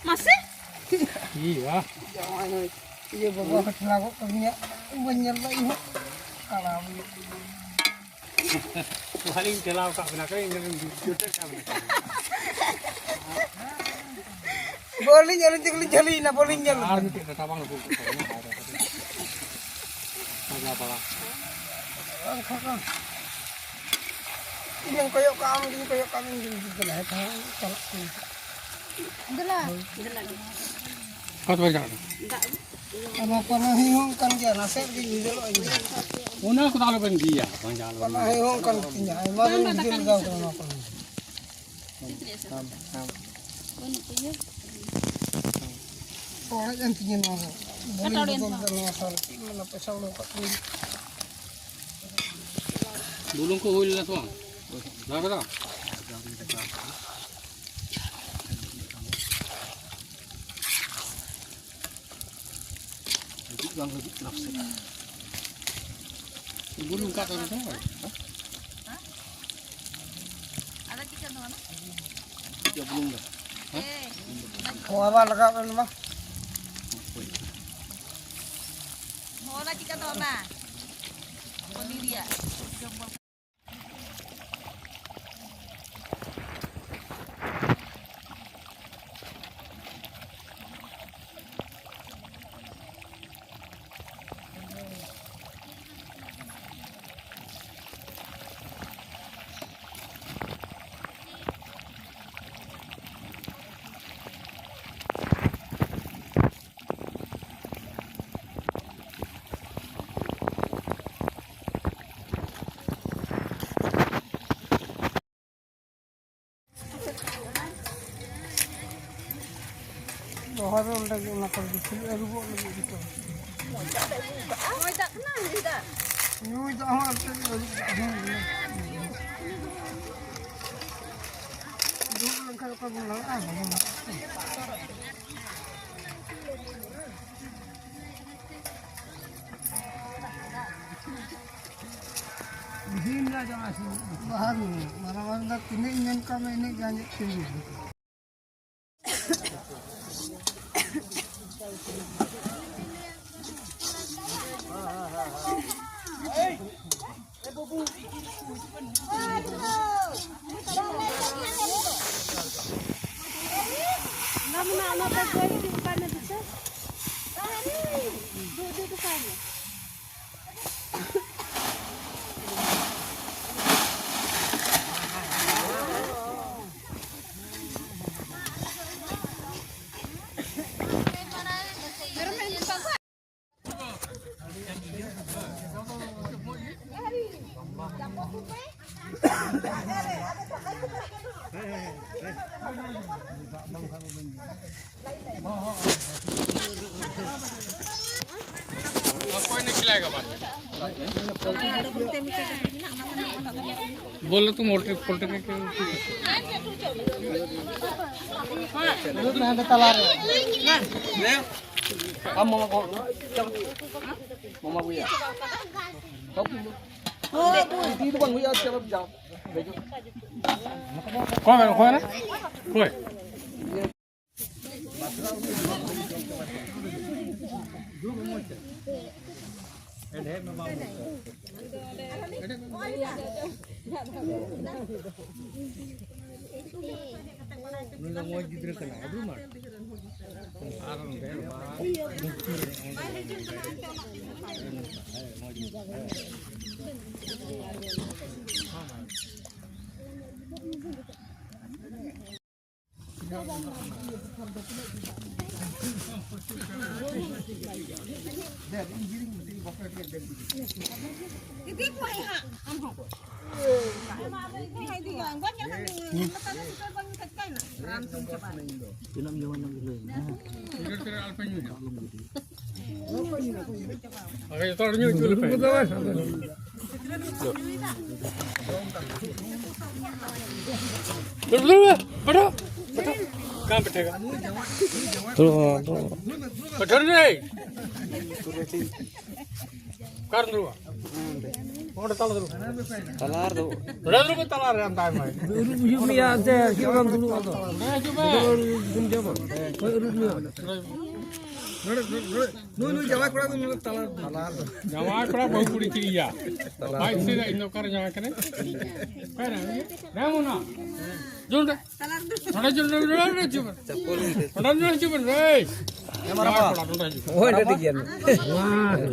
S3: Masih?
S7: Iya.
S2: Iya bawa ke telaga punya banyak lagi. Alam.
S7: Paling telau kak benak ini dengan jutek kak benak.
S2: Boleh jali na boleh jali.
S7: Ah, ini kita tabang lu. Apa lah?
S2: Yang kayak kami gitu lah. Kalau
S7: Kau tu macam?
S2: apa hihong kan dia nasib di dulu aja.
S7: Una aku tak lupa dia, banyak lu.
S2: Apa hihong kan punya. Malu dia tahu kan apa. Orang yang punya nama. Boleh bukan asal. Mana pasal lu kat ni.
S7: Bulung ko huli lah tuang. Dah kata? Bulung kat tu tu.
S3: Ada chicken mana?
S7: Tiga bulung dah.
S2: Kau apa lagak kan mah?
S3: Mau ada chicken mana? Ini dia.
S2: Baharu lagi nak pergi sini, aduh lagi gitu.
S3: Mau tak kenal tidak?
S2: Ini itu awak tu. Dulu kalau kau bilang Hindi jangan sih. Baharu, mana-mana kini ingin kami ini ganjil tinggi.
S3: Nama berjual di depan itu. Duduk depan.
S7: Aku ini
S6: लाएगा बात बोलो तुम मोटे फोल्टे के अब मामा को मामा को यार तीन बन हुई आज चलो जाओ कौन है ना कोई कहाँ बैठेगा बैठो नहीं कर दो और ताला दो तालार दो बड़ा दो तालार है अंदाज में रुक भी आते क्यों काम दो मैं जो तुम जब नो जमा करा दो तालार जमा करा बहुत पूरी चिड़िया भाई से इन कर जमा करे कर ना मुना जोड़ थोड़ा जोड़ चुप थोड़ा जोड़ चुप रे हमारा वो है दिया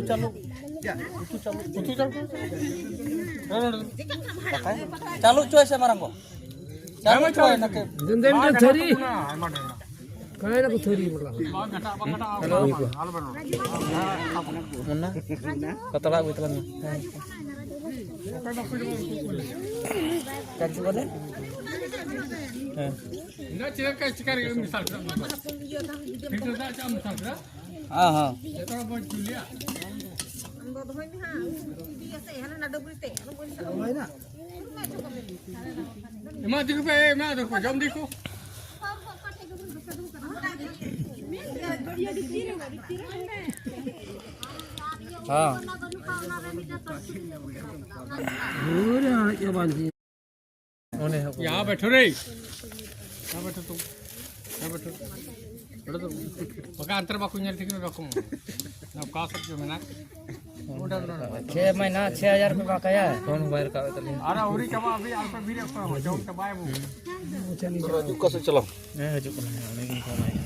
S6: चलो चालू चोय से मारंगो चालू चोय ना के दिन थरी काय ना को थरी बोला मुन्ना कतला बितला क्या बोले ना चिकर चिकर मिसाल फिर तो जा मिसाल हां हां तो बहुत जुलिया मैं देखो पे मैं देखो जम देखो हाँ यहाँ बैठो रे यहाँ बैठो तुम यहाँ बैठो बैठो तो मका अंतर बाकू नहीं ठीक है बाकू ना का सब जो मैंने 6 महीना 6000 रुपये बकाया है कौन मोबाइल का अरे औरी कमा अभी आपका वीडियो को जो कमाए वो चलिए कैसे चलो मैं हजू को नहीं फोन आया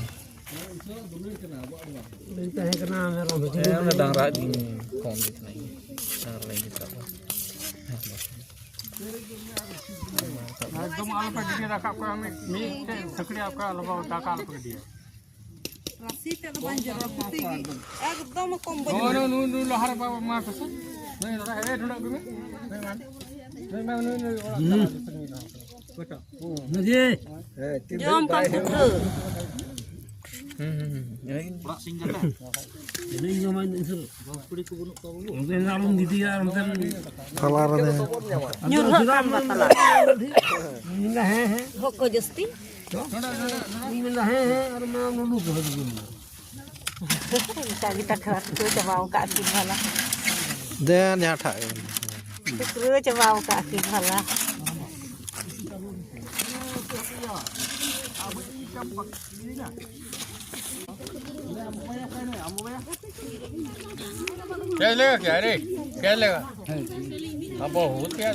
S6: नहीं है करना मेरा डांगरा फोन दिखना ही डांगरा नहीं दिखता एकदम आल पर दिया रखा को हमें मी सकड़ी आपका लगा टाका आल पर दिया
S3: रसीद बंजर एकदम कम
S6: नो नो नो लहर बाबा मां को नहीं रहा है थोड़ा भी नहीं मैं बेटा नजी
S3: जम का पुत्र
S6: बड़ा सिंगल है
S7: ini ngapain itu? Mungkin alum di dia, mungkin
S1: talar deh.
S3: nyuruhkan batala
S7: minta he.
S3: hoko justi
S7: Minta he, orang mau nulu ke begini.
S3: kita keras tu coba kaki bala
S1: Dan ya tak.
S3: tu coba kaki bala
S6: क्या लेगा क्या रे क्या लेगा अब बहुत क्या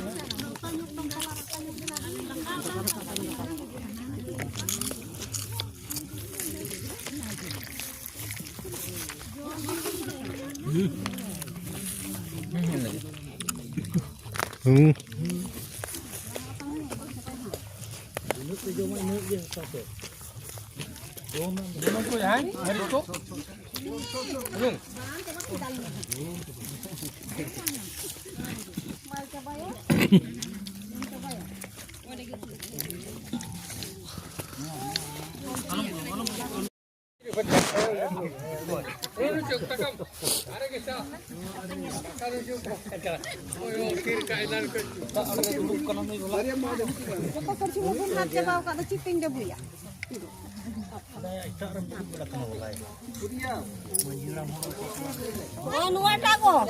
S6: दोनों को यहाँ मेरे को
S3: Kok kursi mobil mat coba kok ciping debu ya. Anu ada kok.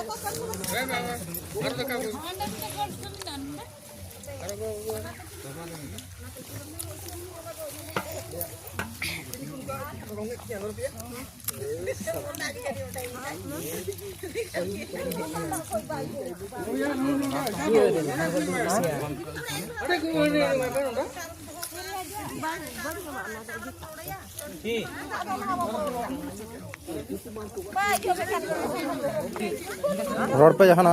S1: Road पे जाना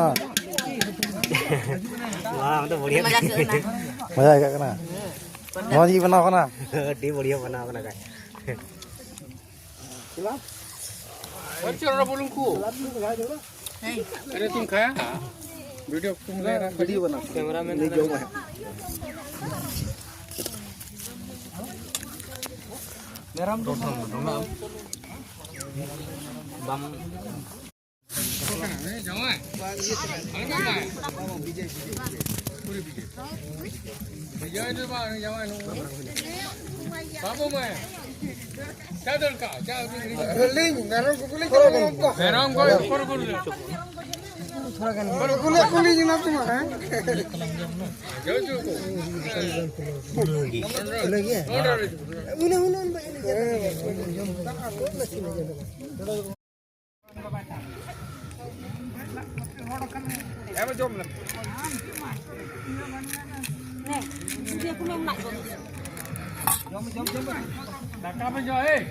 S4: वाह तो बढ़िया
S1: मजा आएगा करना मौज ही बनाओ ना
S4: डी बढ़िया बना बना का
S6: चलो बोलूं को अरे तुम खाया वीडियो तुम ले रहा वीडियो बना
S4: कैमरामैन नहीं जाऊंगा मेरा बम
S6: जाओ बाबू मैं क्या दल का क्या मेरा Dakar apa jauh eh?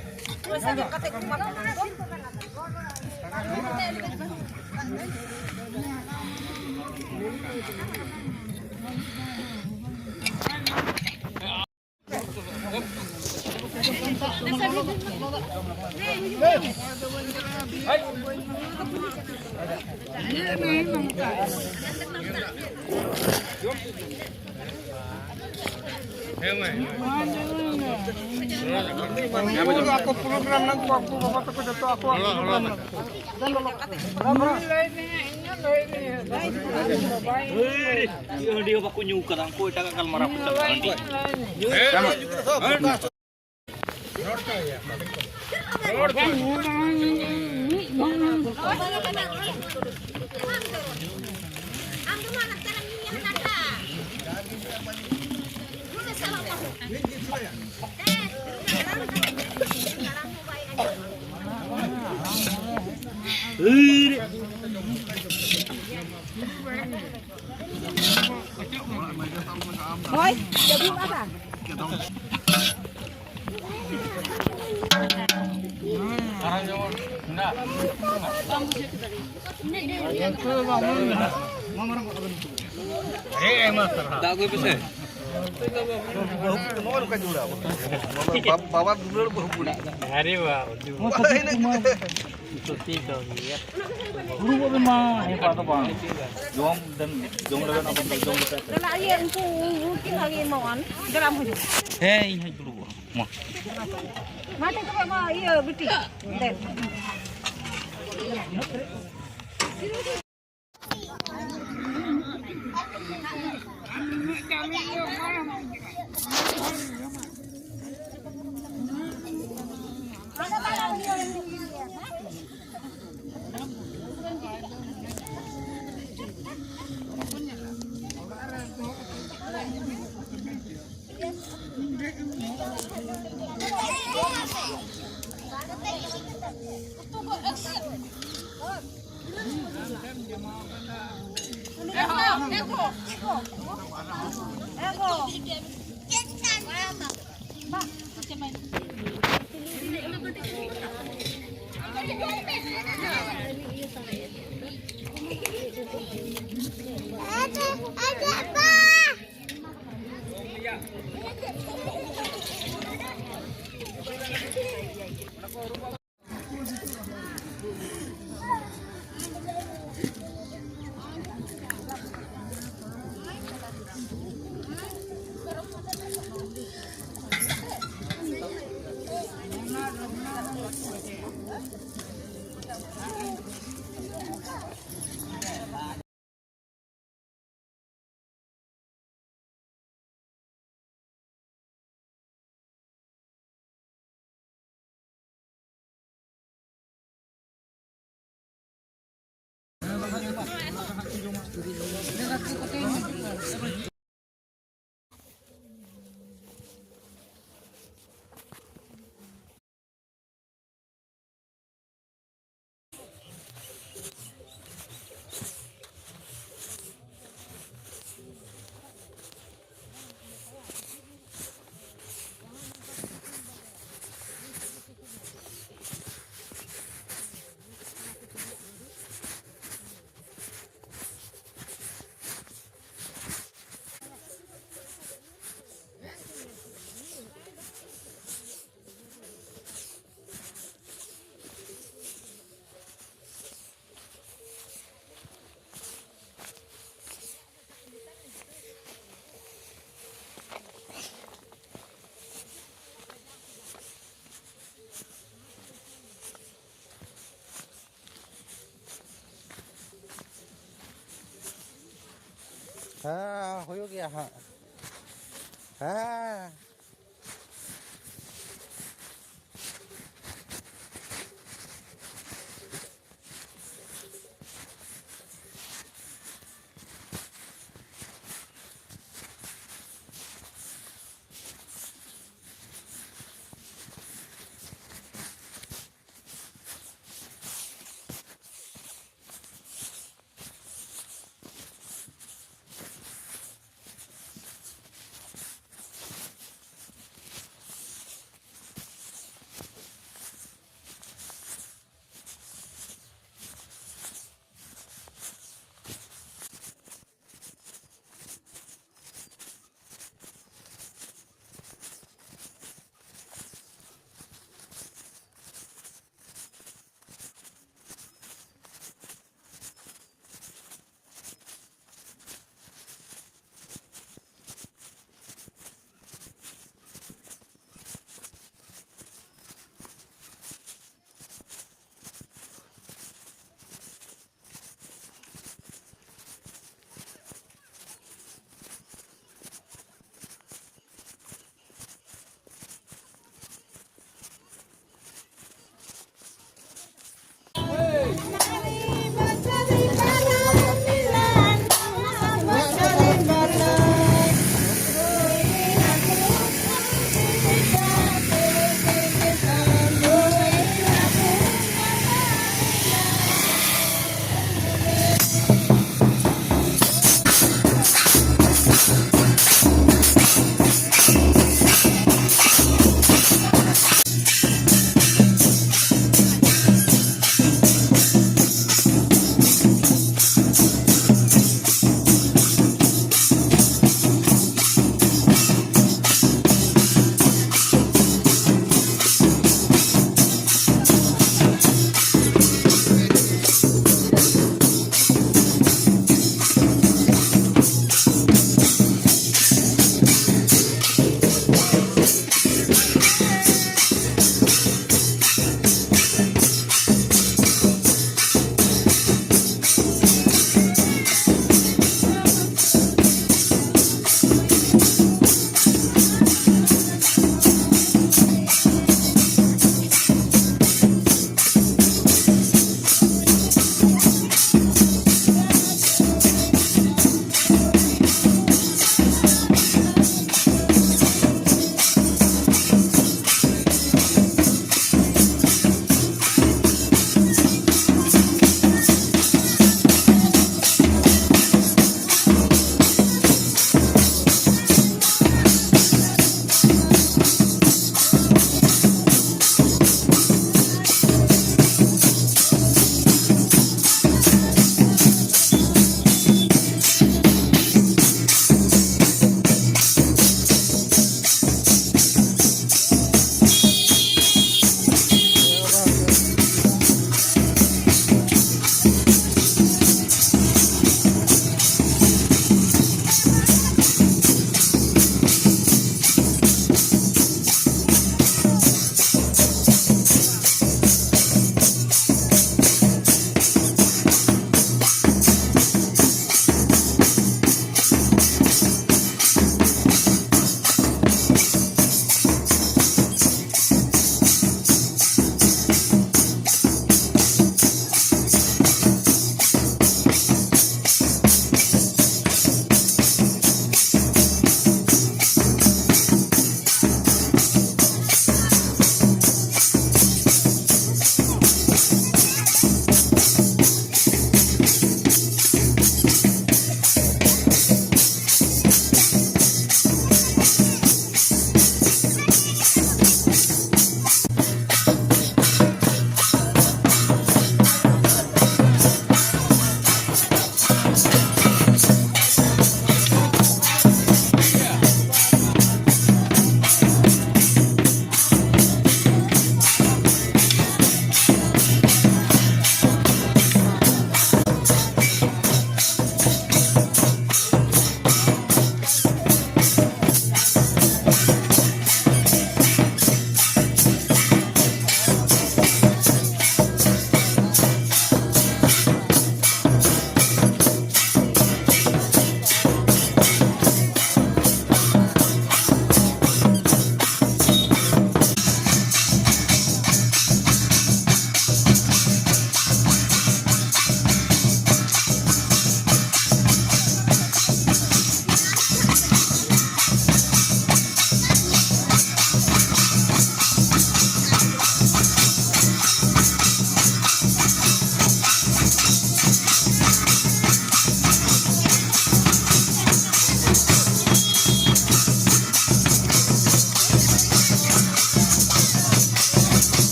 S2: Aku program nanti waktu bapak aku jatuh aku
S4: dia baku nyuka tangko ita kal marap
S3: Thôi, giờ đi bắt à? Mati tu mau iya betul.
S4: हाँ हो गया हाँ हाँ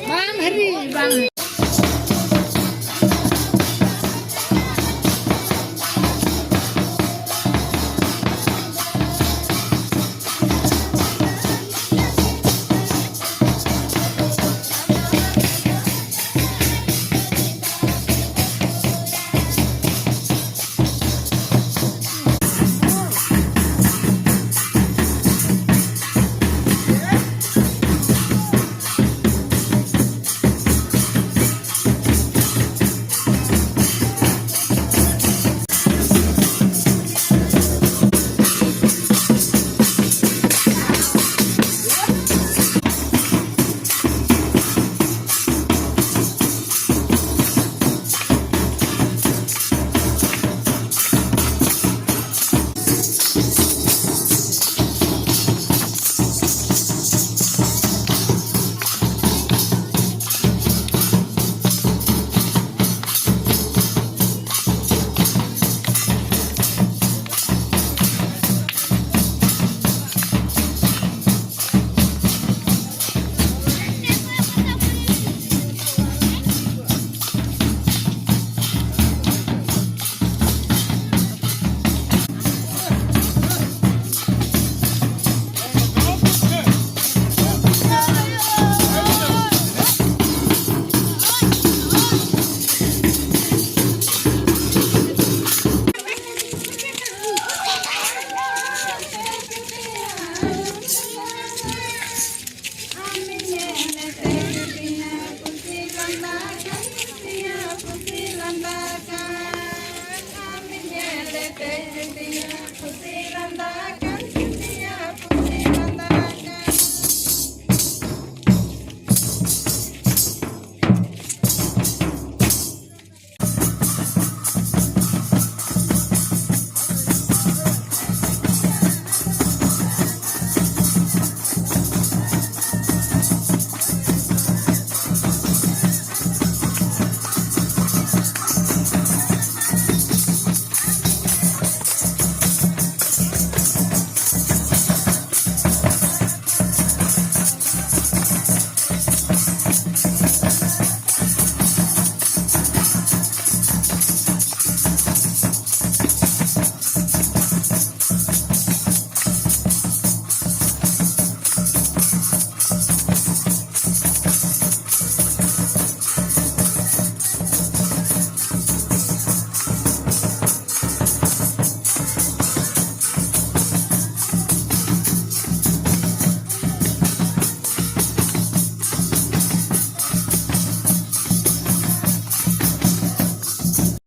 S5: Bang, Hari, bang.